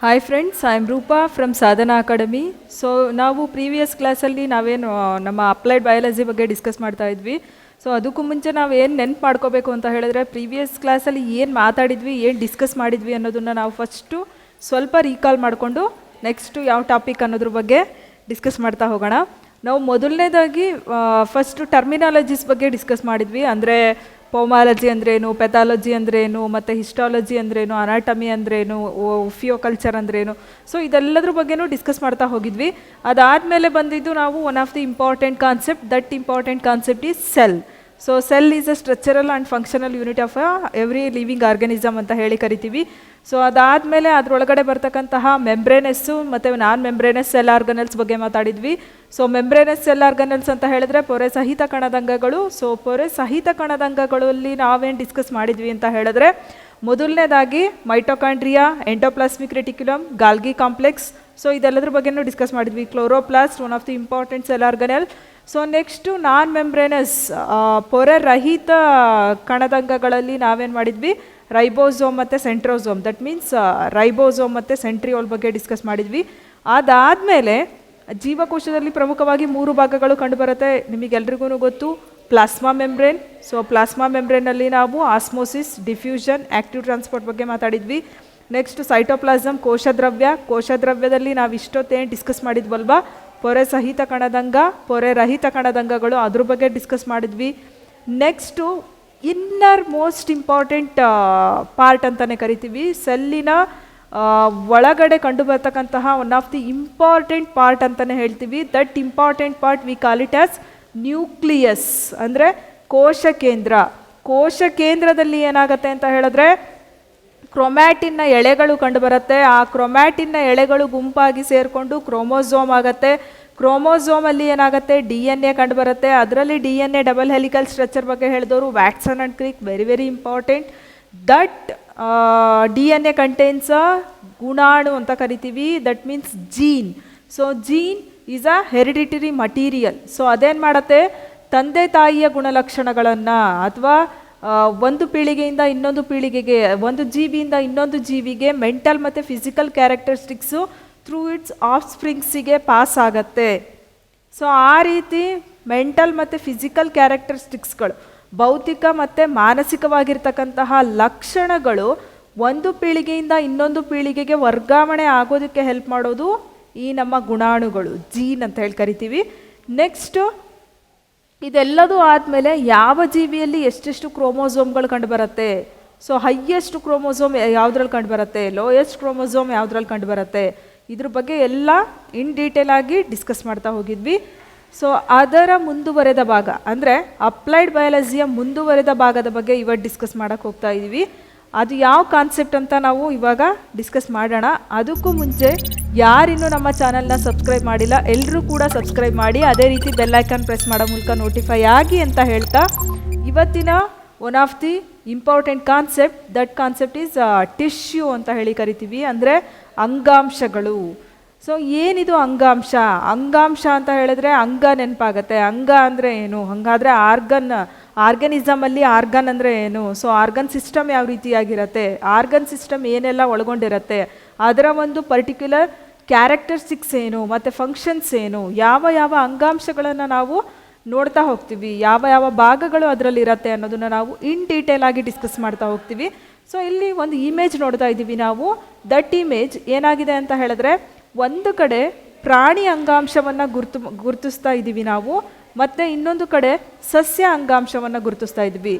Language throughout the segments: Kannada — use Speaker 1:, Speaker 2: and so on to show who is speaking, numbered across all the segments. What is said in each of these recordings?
Speaker 1: Hi friends, I am Rupa from Sadhana academy. So ನಾವು ಪ್ರೀವಿಯಸ್ ಕ್ಲಾಸಲ್ಲಿ ನಾವೇನು ನಮ್ಮ ಅಪ್ಲೈಡ್ ಬಯಾಲಜಿ ಬಗ್ಗೆ ಡಿಸ್ಕಸ್ ಮಾಡ್ತಾ ಇದ್ವಿ. ಸೊ ಅದಕ್ಕೂ ಮುಂಚೆ ನಾವು ಏನು ನೆನ್ಪು ಮಾಡ್ಕೋಬೇಕು ಅಂತ ಹೇಳಿದ್ರೆ, ಪ್ರೀವಿಯಸ್ ಕ್ಲಾಸಲ್ಲಿ ಏನು ಮಾತಾಡಿದ್ವಿ, ಏನು ಡಿಸ್ಕಸ್ ಮಾಡಿದ್ವಿ ಅನ್ನೋದನ್ನು ನಾವು ಫಸ್ಟು ಸ್ವಲ್ಪ ರೀಕಾಲ್ ಮಾಡಿಕೊಂಡು ನೆಕ್ಸ್ಟು ಯಾವ ಟಾಪಿಕ್ ಅನ್ನೋದ್ರ ಬಗ್ಗೆ ಡಿಸ್ಕಸ್ ಮಾಡ್ತಾ ಹೋಗೋಣ. ನಾವು ಮೊದಲನೇದಾಗಿ ಫಸ್ಟು ಟರ್ಮಿನಾಲಜೀಸ್ ಬಗ್ಗೆ ಡಿಸ್ಕಸ್ ಮಾಡಿದ್ವಿ. ಅಂದರೆ ಪೋಮಾಲಜಿ ಅಂದ್ರೇನು, ಪೆಥಾಲಜಿ ಅಂದ್ರೇನು, ಮತ್ತು ಹಿಸ್ಟಾಲಜಿ ಅಂದ್ರೇನು, ಅನಾಟಮಿ ಅಂದ್ರೇನು, ಫಿಯೋಕಲ್ಚರ್ ಅಂದ್ರೇನು. ಸೊ ಇದೆಲ್ಲದ್ರ ಬಗ್ಗೆನೂ ಡಿಸ್ಕಸ್ ಮಾಡ್ತಾ ಹೋಗಿದ್ವಿ. ಅದಾದಮೇಲೆ ಬಂದಿದ್ದು ನಾವು one of the important concept, that important concept is cell. So cell is a structural and functional unit of every living organism ಅಂತ ಹೇಳಿ ಕರಿತೀವಿ. ಸೊ ಅದಾದಮೇಲೆ ಅದರೊಳಗಡೆ ಬರ್ತಕ್ಕಂತಹ ಮೆಂಬ್ರೇನಸ್ಸು ಮತ್ತು ನಾನ್ ಮೆಂಬ್ರೇನಸ್ ಸೆಲ್ ಆರ್ಗನಲ್ಸ್ ಬಗ್ಗೆ ಮಾತಾಡಿದ್ವಿ. ಸೊ ಮೆಂಬ್ರೇನಸ್ ಸೆಲ್ ಆರ್ಗನಲ್ಸ್ ಅಂತ ಹೇಳಿದ್ರೆ ಪೊರೆ ಸಹಿತ ಕಣದಂಗಗಳು. ಸೊ ಪೊರೆ ಸಹಿತ ಕಣದಂಗಗಳಲ್ಲಿ ನಾವೇನು ಡಿಸ್ಕಸ್ ಮಾಡಿದ್ವಿ ಅಂತ ಹೇಳಿದ್ರೆ, ಮೊದಲನೇದಾಗಿ mitochondria, endoplasmic reticulum, Golgi complex. So ಇದೆಲ್ಲದ್ರ ಬಗ್ಗೆನೂ ಡಿಸ್ಕಸ್ ಮಾಡಿದ್ವಿ. Chloroplast, one of the important cell organelle. So next non membranous ಪೊರೆ ರಹಿತ ಕಣದಂಗಗಳಲ್ಲಿ ನಾವೇನು ಮಾಡಿದ್ವಿ, ರೈಬೋಸೋಮ್ ಮತ್ತು ಸೆಂಟ್ರೋಸೋಮ್, ದಟ್ ಮೀನ್ಸ್ ರೈಬೋಸೋಮ್ ಮತ್ತು ಸೆಂಟ್ರಿಯೋಲ್ ಬಗ್ಗೆ ಡಿಸ್ಕಸ್ ಮಾಡಿದ್ವಿ. ಅದಾದಮೇಲೆ ಜೀವಕೋಶದಲ್ಲಿ ಪ್ರಮುಖವಾಗಿ 3 ಭಾಗಗಳು ಕಂಡುಬರುತ್ತೆ, ನಿಮಗೆಲ್ರಿಗೂ ಗೊತ್ತು. Plasma membrane. ಸೊ ಪ್ಲಾಸ್ಮಾ ಮೆಂಬ್ರೇನಲ್ಲಿ ನಾವು ಆಸ್ಮೋಸಿಸ್, ಡಿಫ್ಯೂಷನ್, ಆ್ಯಕ್ಟಿವ್ ಟ್ರಾನ್ಸ್ಪೋರ್ಟ್ ಬಗ್ಗೆ ಮಾತಾಡಿದ್ವಿ. Next cytoplasm, ಕೋಶದ್ರವ್ಯ. ಕೋಶದ್ರವ್ಯದಲ್ಲಿ ನಾವು ಇಷ್ಟೊತ್ತೇನು ಡಿಸ್ಕಸ್ ಮಾಡಿದ್ವಲ್ವಾ, ಪೊರೆ ಸಹಿತ ಕಣದಂಗ, ಪೊರೆ ರಹಿತ ಕಣದಂಗಗಳು, ಅದ್ರ ಬಗ್ಗೆ ಡಿಸ್ಕಸ್ ಮಾಡಿದ್ವಿ. Next inner most important part ಅಂತಲೇ ಕರಿತೀವಿ, ಸೆಲ್ಲಿನ ಒಳಗಡೆ ಕಂಡು ಬರ್ತಕ್ಕಂತಹ one of the important part ಅಂತಲೇ ಹೇಳ್ತೀವಿ. That important part we call it as nucleus, ಅಂದರೆ ಕೋಶ ಕೇಂದ್ರ. ಕೋಶ ಕೇಂದ್ರದಲ್ಲಿ ಏನಾಗುತ್ತೆ ಅಂತ ಹೇಳಿದ್ರೆ, ಕ್ರೊಮ್ಯಾಟಿನ್ನ ಎಳೆಗಳು ಕಂಡುಬರುತ್ತೆ. ಆ ಕ್ರೊಮ್ಯಾಟಿನ್ನ ಎಳೆಗಳು ಗುಂಪಾಗಿ ಸೇರಿಕೊಂಡು ಕ್ರೋಮೋಸೋಮ್ ಆಗುತ್ತೆ. ಕ್ರೋಮೋಸೋಮಲ್ಲಿ ಏನಾಗುತ್ತೆ, DNA ಕಂಡುಬರುತ್ತೆ. ಅದರಲ್ಲಿ DNA ಡಬಲ್ ಹೆಲಿಕಲ್ ಸ್ಟ್ರಕ್ಚರ್ ಬಗ್ಗೆ ಹೇಳಿದವರು Watson and Crick, very very important. That DNA contains a ಗುಣಾಣು ಅಂತ ಕರಿತೀವಿ, that means gene. So gene is a hereditary material. So ಅದೇನು ಮಾಡುತ್ತೆ, ತಂದೆ ತಾಯಿಯ ಗುಣಲಕ್ಷಣಗಳನ್ನು ಅಥವಾ ಒಂದು ಪೀಳಿಗೆಯಿಂದ ಇನ್ನೊಂದು ಪೀಳಿಗೆಗೆ, ಒಂದು ಜೀವಿಯಿಂದ ಇನ್ನೊಂದು ಜೀವಿಗೆ ಮೆಂಟಲ್ ಮತ್ತು ಫಿಸಿಕಲ್ ಕ್ಯಾರೆಕ್ಟರಿಸ್ಟಿಕ್ಸು ಥ್ರೂ ಇಟ್ಸ್ ಆಫ್ ಸ್ಪ್ರಿಂಗ್ಸಿಗೆ ಪಾಸ್ ಆಗುತ್ತೆ. ಸೊ ಆ ರೀತಿ ಮೆಂಟಲ್ ಮತ್ತು ಫಿಸಿಕಲ್ ಕ್ಯಾರೆಕ್ಟರಿಸ್ಟಿಕ್ಸ್ಗಳು, ಭೌತಿಕ ಮತ್ತು ಮಾನಸಿಕವಾಗಿರ್ತಕ್ಕಂತಹ ಲಕ್ಷಣಗಳು ಒಂದು ಪೀಳಿಗೆಯಿಂದ ಇನ್ನೊಂದು ಪೀಳಿಗೆಗೆ ವರ್ಗಾವಣೆ ಆಗೋದಕ್ಕೆ ಹೆಲ್ಪ್ ಮಾಡೋದು ಈ ನಮ್ಮ ಗುಣಾಣುಗಳು, ಜೀನ್ ಅಂತ ಹೇಳಿ ಕರಿತೀವಿ. ನೆಕ್ಸ್ಟು ಇದೆಲ್ಲದೂ ಆದಮೇಲೆ ಯಾವ ಜೀವಿಯಲ್ಲಿ ಎಷ್ಟೆಷ್ಟು ಕ್ರೋಮೋಸೋಮ್ಗಳು ಕಂಡುಬರುತ್ತೆ, ಸೊ ಹೈಯೆಸ್ಟ್ ಕ್ರೋಮೋಸೋಮ್ ಯಾವುದ್ರಲ್ಲಿ ಕಂಡುಬರುತ್ತೆ, ಲೋಯೆಸ್ಟ್ ಕ್ರೋಮೋಸೋಮ್ ಯಾವುದ್ರಲ್ಲಿ ಕಂಡುಬರುತ್ತೆ, ಇದ್ರ ಬಗ್ಗೆ ಎಲ್ಲ ಇನ್ ಡೀಟೇಲ್ ಆಗಿ ಡಿಸ್ಕಸ್ ಮಾಡ್ತಾ ಹೋಗಿದ್ವಿ. ಸೊ ಅದರ ಮುಂದುವರೆದ ಭಾಗ, ಅಂದರೆ ಅಪ್ಲೈಡ್ ಬಯಾಲಜಿಯ ಮುಂದುವರೆದ ಭಾಗದ ಬಗ್ಗೆ ಇವತ್ತು ಡಿಸ್ಕಸ್ ಮಾಡೋಕ್ಕೆ ಹೋಗ್ತಾ ಇದ್ದೀವಿ. ಅದು ಯಾವ ಕಾನ್ಸೆಪ್ಟ್ ಅಂತ ನಾವು ಇವಾಗ ಡಿಸ್ಕಸ್ ಮಾಡೋಣ. ಅದಕ್ಕೂ ಮುಂಚೆ ಯಾರಿನ್ನೂ ನಮ್ಮ ಚಾನಲ್ನ ಸಬ್ಸ್ಕ್ರೈಬ್ ಮಾಡಿಲ್ಲ, ಎಲ್ಲರೂ ಕೂಡ ಸಬ್ಸ್ಕ್ರೈಬ್ ಮಾಡಿ, ಅದೇ ರೀತಿ ಬೆಲ್ ಐಕಾನ್ ಪ್ರೆಸ್ ಮಾಡೋ ಮೂಲಕ ನೋಟಿಫೈ ಆಗಿ ಅಂತ ಹೇಳ್ತಾ, ಇವತ್ತಿನ one of the important concept, that concept is tissue ಅಂತ ಹೇಳಿ ಕರಿತೀವಿ, ಅಂದರೆ ಅಂಗಾಂಶಗಳು. ಸೊ ಏನಿದು ಅಂಗಾಂಶ? ಅಂಗಾಂಶ ಅಂತ ಹೇಳಿದ್ರೆ ಅಂಗ ನೆನಪಾಗತ್ತೆ. ಅಂಗ ಅಂದರೆ ಏನು? ಹಾಗಾದರೆ ಆರ್ಗನಿಸಮಲ್ಲಿ ಆರ್ಗನ್ ಅಂದರೆ ಏನು? ಸೊ ಆರ್ಗನ್ ಸಿಸ್ಟಮ್ ಯಾವ ರೀತಿಯಾಗಿರುತ್ತೆ, ಆರ್ಗನ್ ಸಿಸ್ಟಮ್ ಏನೆಲ್ಲ ಒಳಗೊಂಡಿರುತ್ತೆ, ಅದರ ಒಂದು ಪರ್ಟಿಕ್ಯುಲರ್ ಕ್ಯಾರೆಕ್ಟರಿಸ್ಟಿಕ್ಸ್ ಏನು ಮತ್ತು ಫಂಕ್ಷನ್ಸ್ ಏನು, ಯಾವ ಯಾವ ಅಂಗಾಂಶಗಳನ್ನು ನಾವು ನೋಡ್ತಾ ಹೋಗ್ತೀವಿ, ಯಾವ ಯಾವ ಭಾಗಗಳು ಅದರಲ್ಲಿ ಇರುತ್ತೆ ಅನ್ನೋದನ್ನು ನಾವು ಇನ್ ಡೀಟೇಲ್ ಆಗಿ ಡಿಸ್ಕಸ್ ಮಾಡ್ತಾ ಹೋಗ್ತೀವಿ. ಸೊ ಇಲ್ಲಿ ಒಂದು ಇಮೇಜ್ ನೋಡ್ತಾ ಇದ್ದೀವಿ ನಾವು. ದಟ್ ಇಮೇಜ್ ಏನಾಗಿದೆ ಅಂತ ಹೇಳಿದ್ರೆ, ಒಂದು ಕಡೆ ಪ್ರಾಣಿ ಅಂಗಾಂಶವನ್ನು ಗುರುತಿಸ್ತಾ ಇದ್ದೀವಿ ನಾವು, ಮತ್ತು ಇನ್ನೊಂದು ಕಡೆ ಸಸ್ಯ ಅಂಗಾಂಶವನ್ನು ಗುರುತಿಸ್ತಾ ಇದ್ವಿ.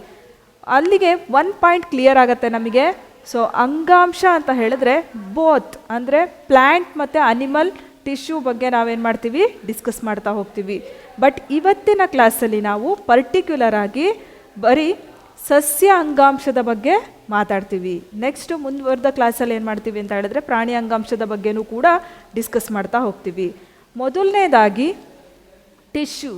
Speaker 1: ಅಲ್ಲಿಗೆ ಒನ್ ಪಾಯಿಂಟ್ ಕ್ಲಿಯರ್ ಆಗುತ್ತೆ ನಮಗೆ. ಸೊ ಅಂಗಾಂಶ ಅಂತ ಹೇಳಿದ್ರೆ ಬೋತ್, ಅಂದರೆ ಪ್ಲ್ಯಾಂಟ್ ಮತ್ತು ಅನಿಮಲ್ ಟಿಶ್ಯೂ ಬಗ್ಗೆ ನಾವೇನು ಮಾಡ್ತೀವಿ, ಡಿಸ್ಕಸ್ ಮಾಡ್ತಾ ಹೋಗ್ತೀವಿ. ಬಟ್ ಇವತ್ತಿನ ಕ್ಲಾಸಲ್ಲಿ ನಾವು ಪರ್ಟಿಕ್ಯುಲರ್ ಆಗಿ ಬರೀ ಸಸ್ಯ ಅಂಗಾಂಶದ ಬಗ್ಗೆ ಮಾತಾಡ್ತೀವಿ. ನೆಕ್ಸ್ಟ್ ಮುಂದುವರೆದ ಕ್ಲಾಸಲ್ಲಿ ಏನು ಮಾಡ್ತೀವಿ ಅಂತ ಹೇಳಿದ್ರೆ, ಪ್ರಾಣಿ ಅಂಗಾಂಶದ ಬಗ್ಗೆನೂ ಕೂಡ ಡಿಸ್ಕಸ್ ಮಾಡ್ತಾ ಹೋಗ್ತೀವಿ. ಮೊದಲನೇದಾಗಿ ಟಿಶ್ಯೂ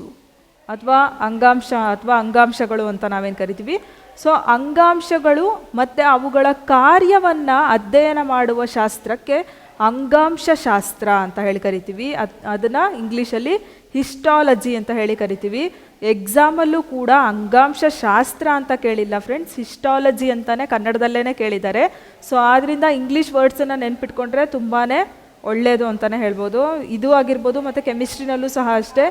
Speaker 1: ಅಥವಾ ಅಂಗಾಂಶ ಅಥವಾ ಅಂಗಾಂಶಗಳು ಅಂತ ನಾವೇನು ಕರಿತೀವಿ. ಸೊ ಅಂಗಾಂಶಗಳು ಮತ್ತು ಅವುಗಳ ಕಾರ್ಯವನ್ನು ಅಧ್ಯಯನ ಮಾಡುವ ಶಾಸ್ತ್ರಕ್ಕೆ ಅಂಗಾಂಶ ಶಾಸ್ತ್ರ ಅಂತ ಹೇಳಿ ಕರಿತೀವಿ. ಅದನ್ನು ಇಂಗ್ಲೀಷಲ್ಲಿ ಹಿಸ್ಟಾಲಜಿ ಅಂತ ಹೇಳಿ ಕರಿತೀವಿ. ಎಕ್ಸಾಮಲ್ಲೂ ಕೂಡ ಅಂಗಾಂಶ ಶಾಸ್ತ್ರ ಅಂತ ಕೇಳಿಲ್ಲ ಫ್ರೆಂಡ್ಸ್, ಹಿಸ್ಟಾಲಜಿ ಅಂತಲೇ ಕನ್ನಡದಲ್ಲೇ ಕೇಳಿದ್ದಾರೆ. ಸೊ ಆದ್ದರಿಂದ ಇಂಗ್ಲೀಷ್ ವರ್ಡ್ಸನ್ನು ನೆನ್ಪಿಟ್ಕೊಂಡ್ರೆ ತುಂಬಾ ಒಳ್ಳೆಯದು ಅಂತಲೇ ಹೇಳ್ಬೋದು. ಇದು ಆಗಿರ್ಬೋದು, ಮತ್ತು ಕೆಮಿಸ್ಟ್ರಿನಲ್ಲೂ ಸಹ ಅಷ್ಟೇ.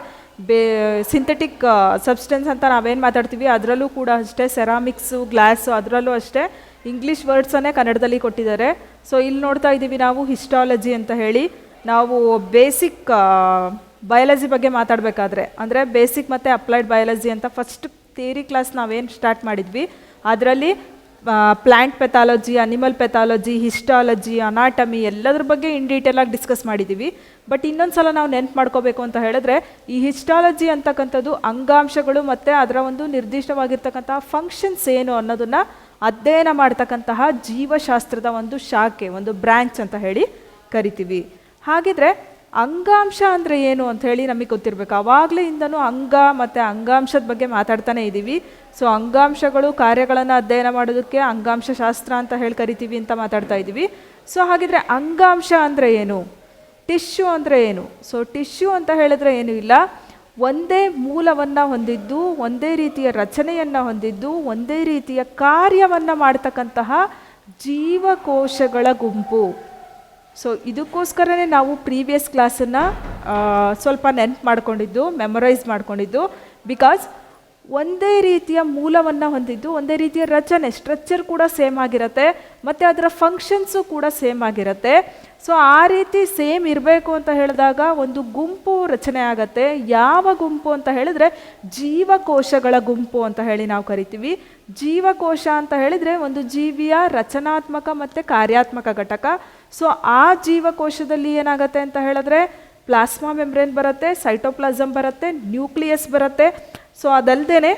Speaker 1: ಸಿಂಥೆಟಿಕ್ ಸಬ್ಸ್ಟೆನ್ಸ್ ಅಂತ ನಾವೇನು ಮಾತಾಡ್ತೀವಿ ಅದರಲ್ಲೂ ಕೂಡ ಅಷ್ಟೇ, ಸೆರಾಮಿಕ್ಸು, ಗ್ಲಾಸು, ಅದರಲ್ಲೂ ಅಷ್ಟೇ ಇಂಗ್ಲೀಷ್ ವರ್ಡ್ಸನ್ನೇ ಕನ್ನಡದಲ್ಲಿ ಕೊಟ್ಟಿದ್ದಾರೆ. ಸೊ ಇಲ್ಲಿ ನೋಡ್ತಾ ಇದ್ದೀವಿ ನಾವು ಹಿಸ್ಟಾಲಜಿ ಅಂತ ಹೇಳಿ. ನಾವು ಬೇಸಿಕ್ ಬಯಾಲಜಿ ಬಗ್ಗೆ ಮಾತಾಡಬೇಕಾದ್ರೆ, ಅಂದರೆ ಬೇಸಿಕ್ ಮತ್ತು ಅಪ್ಲೈಡ್ ಬಯಾಲಜಿ ಅಂತ ಫಸ್ಟ್ ಥಿಯರಿ ಕ್ಲಾಸ್ ನಾವೇನು ಸ್ಟಾರ್ಟ್ ಮಾಡಿದ್ವಿ ಅದರಲ್ಲಿ plant pathology, animal pathology, histology, anatomy ಎಲ್ಲದ್ರ ಬಗ್ಗೆ ಇನ್ ಡೀಟೇಲಾಗಿ ಡಿಸ್ಕಸ್ ಮಾಡಿದ್ದೀವಿ. ಬಟ್ ಇನ್ನೊಂದು ಸಲ ನಾವು ನೆನ್ಪು ಮಾಡ್ಕೋಬೇಕು ಅಂತ ಹೇಳಿದ್ರೆ, ಈ ಹಿಸ್ಟಾಲಜಿ ಅಂತಕ್ಕಂಥದ್ದು ಅಂಗಾಂಶಗಳು ಮತ್ತು ಅದರ ಒಂದು ನಿರ್ದಿಷ್ಟವಾಗಿರ್ತಕ್ಕಂತಹ ಫಂಕ್ಷನ್ಸ್ ಏನು ಅನ್ನೋದನ್ನು ಅಧ್ಯಯನ ಮಾಡ್ತಕ್ಕಂತಹ ಜೀವಶಾಸ್ತ್ರದ ಒಂದು ಶಾಖೆ, ಒಂದು ಬ್ರ್ಯಾಂಚ್ ಅಂತ ಹೇಳಿ ಕರಿತೀವಿ. ಹಾಗಿದ್ರೆ ಅಂಗಾಂಶ ಅಂದರೆ ಏನು ಅಂತ ಹೇಳಿ ನಮಗೆ ಗೊತ್ತಿರಬೇಕು. ಆವಾಗಲಿಂದನೂ ಅಂಗ ಮತ್ತು ಅಂಗಾಂಶದ ಬಗ್ಗೆ ಮಾತಾಡ್ತಾನೆ ಇದ್ದೀವಿ. ಸೊ ಅಂಗಾಂಶಗಳು ಕಾರ್ಯಗಳನ್ನು ಅಧ್ಯಯನ ಮಾಡೋದಕ್ಕೆ ಅಂಗಾಂಶ ಶಾಸ್ತ್ರ ಅಂತ ಹೇಳಿ ಕರಿತೀವಿ ಅಂತ ಮಾತಾಡ್ತಾ ಇದ್ದೀವಿ. ಸೊ ಹಾಗಿದ್ರೆ ಅಂಗಾಂಶ ಅಂದರೆ ಏನು, ಟಿಶ್ಯೂ ಅಂದರೆ ಏನು? ಸೊ ಟಿಶ್ಯೂ ಅಂತ ಹೇಳಿದ್ರೆ ಏನೂ ಇಲ್ಲ, ಒಂದೇ ಮೂಲವನ್ನು ಹೊಂದಿದ್ದು, ಒಂದೇ ರೀತಿಯ ರಚನೆಯನ್ನು ಹೊಂದಿದ್ದು, ಒಂದೇ ರೀತಿಯ ಕಾರ್ಯವನ್ನು ಮಾಡ್ತಕ್ಕಂತಹ ಜೀವಕೋಶಗಳ ಗುಂಪು. ಸೊ ಇದಕ್ಕೋಸ್ಕರನೇ ನಾವು ಪ್ರೀವಿಯಸ್ ಕ್ಲಾಸನ್ನು ಸ್ವಲ್ಪ ನೆನ್ಪು ಮಾಡ್ಕೊಂಡಿದ್ದು, ಮೆಮೊರೈಸ್ ಮಾಡ್ಕೊಂಡಿದ್ದು. ಬಿಕಾಸ್ ಒಂದೇ ರೀತಿಯ ಮೂಲವನ್ನು ಹೊಂದಿದ್ದು, ಒಂದೇ ರೀತಿಯ ರಚನೆ, ಸ್ಟ್ರಕ್ಚರ್ ಕೂಡ ಸೇಮ್ ಆಗಿರುತ್ತೆ, ಮತ್ತು ಅದರ ಫಂಕ್ಷನ್ಸು ಕೂಡ ಸೇಮ್ ಆಗಿರುತ್ತೆ. ಸೊ ಆ ರೀತಿ ಸೇಮ್ ಇರಬೇಕು ಅಂತ ಹೇಳಿದಾಗ ಒಂದು ಗುಂಪು ರಚನೆ ಆಗತ್ತೆ. ಯಾವ ಗುಂಪು ಅಂತ ಹೇಳಿದ್ರೆ ಜೀವಕೋಶಗಳ ಗುಂಪು ಅಂತ ಹೇಳಿ ನಾವು ಕರಿತೀವಿ. ಜೀವಕೋಶ ಅಂತ ಹೇಳಿದರೆ ಒಂದು ಜೀವಿಯ ರಚನಾತ್ಮಕ ಮತ್ತು ಕಾರ್ಯಾತ್ಮಕ ಘಟಕ. ಸೊ ಆ ಜೀವಕೋಶದಲ್ಲಿ ಏನಾಗುತ್ತೆ ಅಂತ ಹೇಳಿದ್ರೆ ಪ್ಲಾಸ್ಮಾ ಮೆಂಬ್ರೇನ್ ಬರುತ್ತೆ, ಸೈಟೋಪ್ಲಾಸಮ್ ಬರುತ್ತೆ, ನ್ಯೂಕ್ಲಿಯಸ್ ಬರುತ್ತೆ. ಸೊ ಅದಲ್ಲದೆ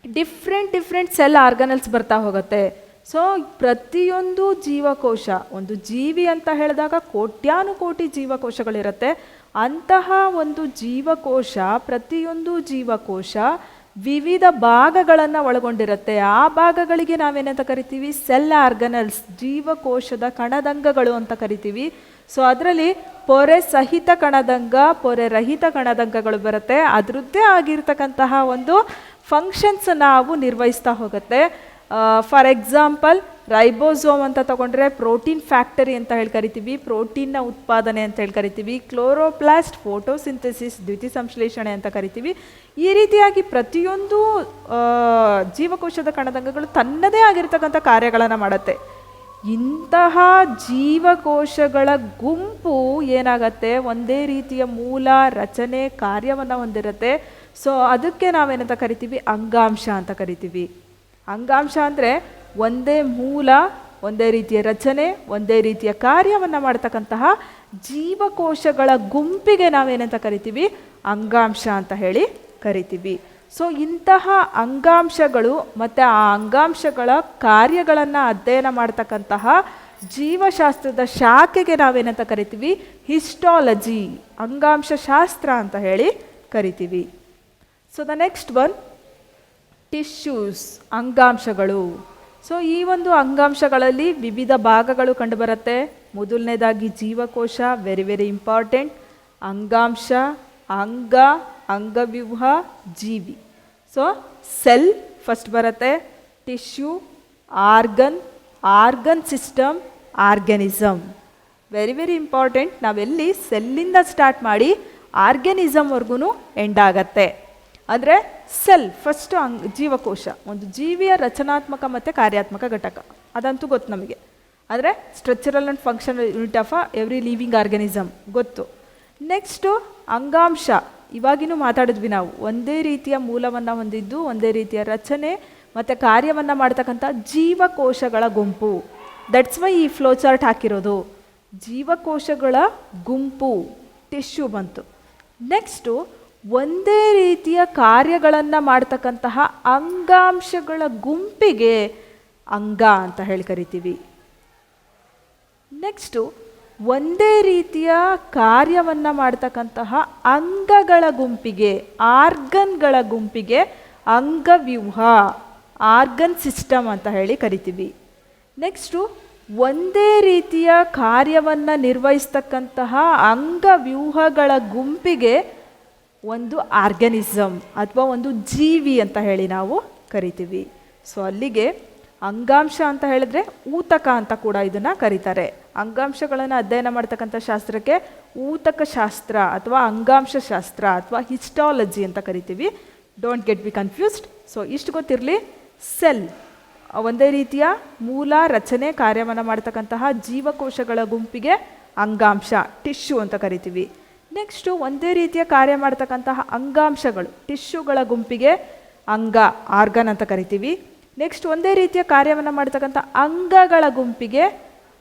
Speaker 1: ಡಿಫ್ರೆಂಟ್ ಸೆಲ್ ಆರ್ಗನಲ್ಸ್ ಬರ್ತಾ ಹೋಗುತ್ತೆ. ಸೊ ಪ್ರತಿಯೊಂದು ಜೀವಕೋಶ, ಒಂದು ಜೀವಿ ಅಂತ ಹೇಳಿದಾಗ ಕೋಟ್ಯಾನುಕೋಟಿ ಜೀವಕೋಶಗಳಿರುತ್ತೆ. ಅಂತಹ ಒಂದು ಜೀವಕೋಶ, ಪ್ರತಿಯೊಂದು ಜೀವಕೋಶ ವಿವಿಧ ಭಾಗಗಳನ್ನು ಒಳಗೊಂಡಿರುತ್ತೆ. ಆ ಭಾಗಗಳಿಗೆ ನಾವೇನಂತ ಕರಿತೀವಿ? ಸೆಲ್ ಆರ್ಗನಲ್ಸ್, ಜೀವಕೋಶದ ಕಣದಂಗಗಳು ಅಂತ ಕರಿತೀವಿ. ಸೊ ಅದರಲ್ಲಿ ಪೊರೆ ಸಹಿತ ಕಣದಂಗ, ಪೊರೆ ರಹಿತ ಕಣದಂಗಗಳು ಬರುತ್ತೆ. ಅದರದ್ದೇ ಆಗಿರ್ತಕ್ಕಂತಹ ಒಂದು ಫಂಕ್ಷನ್ಸ್ ನಾವು ನಿರ್ವಹಿಸ್ತಾ ಹೋಗುತ್ತೆ. ಫಾರ್ ಎಕ್ಸಾಂಪಲ್ ರೈಬೋಸೋಮ್ ಅಂತ ತಗೊಂಡ್ರೆ ಪ್ರೋಟೀನ್ ಫ್ಯಾಕ್ಟರಿ ಅಂತ ಹೇಳಿ ಕರಿತೀವಿ, ಪ್ರೋಟೀನ್ನ ಉತ್ಪಾದನೆ ಅಂತ ಹೇಳಿ ಕರಿತೀವಿ. ಕ್ಲೋರೋಪ್ಲಾಸ್ಟ್ ಫೋಟೋಸಿಂಥೆಸಿಸ್, ದ್ಯುತಿ ಸಂಶ್ಲೇಷಣೆ ಅಂತ ಕರಿತೀವಿ. ಈ ರೀತಿಯಾಗಿ ಪ್ರತಿಯೊಂದು ಜೀವಕೋಶದ ಕಣದಂಗಗಳು ತನ್ನದೇ ಆಗಿರ್ತಕ್ಕಂಥ ಕಾರ್ಯಗಳನ್ನು ಮಾಡುತ್ತೆ. ಇಂತಹ ಜೀವಕೋಶಗಳ ಗುಂಪು ಏನಾಗತ್ತೆ, ಒಂದೇ ರೀತಿಯ ಮೂಲ, ರಚನೆ, ಕಾರ್ಯವನ್ನು ಹೊಂದಿರುತ್ತೆ. ಸೊ ಅದಕ್ಕೆ ನಾವೇನಂತ ಕರಿತೀವಿ? ಅಂಗಾಂಶ ಅಂತ ಕರಿತೀವಿ. ಅಂಗಾಂಶ ಅಂದರೆ ಒಂದೇ ಮೂಲ, ಒಂದೇ ರೀತಿಯ ರಚನೆ, ಒಂದೇ ರೀತಿಯ ಕಾರ್ಯವನ್ನು ಮಾಡ್ತಕ್ಕಂತಹ ಜೀವಕೋಶಗಳ ಗುಂಪಿಗೆ ನಾವೇನಂತ ಕರಿತೀವಿ? ಅಂಗಾಂಶ ಅಂತ ಹೇಳಿ ಕರಿತೀವಿ. ಸೊ ಇಂತಹ ಅಂಗಾಂಶಗಳು ಮತ್ತು ಆ ಅಂಗಾಂಶಗಳ ಕಾರ್ಯಗಳನ್ನು ಅಧ್ಯಯನ ಮಾಡ್ತಕ್ಕಂತಹ ಜೀವಶಾಸ್ತ್ರದ ಶಾಖೆಗೆ ನಾವೇನಂತ ಕರಿತೀವಿ? ಹಿಸ್ಟಾಲಜಿ, ಅಂಗಾಂಶ ಶಾಸ್ತ್ರ ಅಂತ ಹೇಳಿ ಕರಿತೀವಿ. So the next one, tissues, ಅಂಗಾಂಶಗಳು. ಸೊ ಈ ಒಂದು ಅಂಗಾಂಶಗಳಲ್ಲಿ ವಿವಿಧ ಭಾಗಗಳು ಕಂಡುಬರುತ್ತೆ. ಮೊದಲನೇದಾಗಿ ಜೀವಕೋಶ, ವೆರಿ ಇಂಪಾರ್ಟೆಂಟ್. ಅಂಗಾಂಶ, ಅಂಗ, ಅಂಗವ್ಯೂಹ, ಜೀವಿ. ಸೊ ಸೆಲ್ ಫಸ್ಟ್ ಬರುತ್ತೆ, tissue, organ system, organism. Very important. ನಾವೆಲ್ಲಿ ಸೆಲ್ಲಿಂದ ಸ್ಟಾರ್ಟ್ ಮಾಡಿ ಆರ್ಗ್ಯಾನಿಸಮ್ವರೆಗೂ ಎಂಡ್ ಆಗತ್ತೆ. ಅಂದರೆ ಸೆಲ್ ಫಸ್ಟು ಜೀವಕೋಶ ಒಂದು ಜೀವಿಯ ರಚನಾತ್ಮಕ ಮತ್ತು ಕಾರ್ಯಾತ್ಮಕ ಘಟಕ, ಅದಂತೂ ಗೊತ್ತು ನಮಗೆ. ಅಂದರೆ structural and functional unit of every living organism ಗೊತ್ತು. ನೆಕ್ಸ್ಟು ಅಂಗಾಂಶ, ಇವಾಗಿನೂ ಮಾತಾಡಿದ್ವಿ ನಾವು. ಒಂದೇ ರೀತಿಯ ಮೂಲವನ್ನು ಹೊಂದಿದ್ದು, ಒಂದೇ ರೀತಿಯ ರಚನೆ ಮತ್ತು ಕಾರ್ಯವನ್ನು ಮಾಡ್ತಕ್ಕಂಥ ಜೀವಕೋಶಗಳ ಗುಂಪು. ದಟ್ಸ್ ವೈ ಈ ಫ್ಲೋ ಚಾರ್ಟ್ ಹಾಕಿರೋದು. ಜೀವಕೋಶಗಳ ಗುಂಪು, ಟಿಶ್ಯೂ ಬಂತು. ನೆಕ್ಸ್ಟು ಒಂದೇ ರೀತಿಯ ಕಾರ್ಯಗಳನ್ನು ಮಾಡ್ತಕ್ಕಂತಹ ಅಂಗಾಂಶಗಳ ಗುಂಪಿಗೆ ಅಂಗ ಅಂತ ಹೇಳಿ ಕರಿತೀವಿ. ನೆಕ್ಸ್ಟು ಒಂದೇ ರೀತಿಯ ಕಾರ್ಯವನ್ನು ಮಾಡ್ತಕ್ಕಂತಹ ಅಂಗಗಳ ಗುಂಪಿಗೆ, ಆರ್ಗನ್ಗಳ ಗುಂಪಿಗೆ ಅಂಗವ್ಯೂಹ, ಆರ್ಗನ್ ಸಿಸ್ಟಮ್ ಅಂತ ಹೇಳಿ ಕರಿತೀವಿ. ನೆಕ್ಸ್ಟು ಒಂದೇ ರೀತಿಯ ಕಾರ್ಯವನ್ನು ನಿರ್ವಹಿಸ್ತಕ್ಕಂತಹ ಅಂಗವ್ಯೂಹಗಳ ಗುಂಪಿಗೆ ಒಂದು ಆರ್ಗನಿಸಮ್ ಅಥವಾ ಒಂದು ಜೀವಿ ಅಂತ ಹೇಳಿ ನಾವು ಕರಿತೀವಿ. ಸೊ ಅಲ್ಲಿಗೆ ಅಂಗಾಂಶ ಅಂತ ಹೇಳಿದ್ರೆ ಊತಕ ಅಂತ ಕೂಡ ಇದನ್ನು ಕರೀತಾರೆ. ಅಂಗಾಂಶಗಳನ್ನು ಅಧ್ಯಯನ ಮಾಡ್ತಕ್ಕಂಥ ಶಾಸ್ತ್ರಕ್ಕೆ ಊತಕ ಶಾಸ್ತ್ರ ಅಥವಾ ಅಂಗಾಂಶ ಶಾಸ್ತ್ರ ಅಥವಾ ಹಿಸ್ಟಾಲಜಿ ಅಂತ ಕರಿತೀವಿ. Don't get B confused. So ಇಷ್ಟು ಗೊತ್ತಿರಲಿ, ಸೆಲ್ ಒಂದೇ ರೀತಿಯ ಮೂಲ ರಚನೆ ಕಾರ್ಯವನ್ನು ಮಾಡ್ತಕ್ಕಂತಹ ಜೀವಕೋಶಗಳ ಗುಂಪಿಗೆ ಅಂಗಾಂಶ ಟಿಶ್ಯೂ ಅಂತ ಕರಿತೀವಿ. ನೆಕ್ಸ್ಟು ಒಂದೇ ರೀತಿಯ ಕಾರ್ಯ ಮಾಡ್ತಕ್ಕಂತಹ ಅಂಗಾಂಶಗಳು ಟಿಶ್ಯೂಗಳ ಗುಂಪಿಗೆ ಅಂಗ ಆರ್ಗನ್ ಅಂತ ಕರಿತೀವಿ. ನೆಕ್ಸ್ಟ್ ಒಂದೇ ರೀತಿಯ ಕಾರ್ಯವನ್ನು ಮಾಡ್ತಕ್ಕಂಥ ಅಂಗಗಳ ಗುಂಪಿಗೆ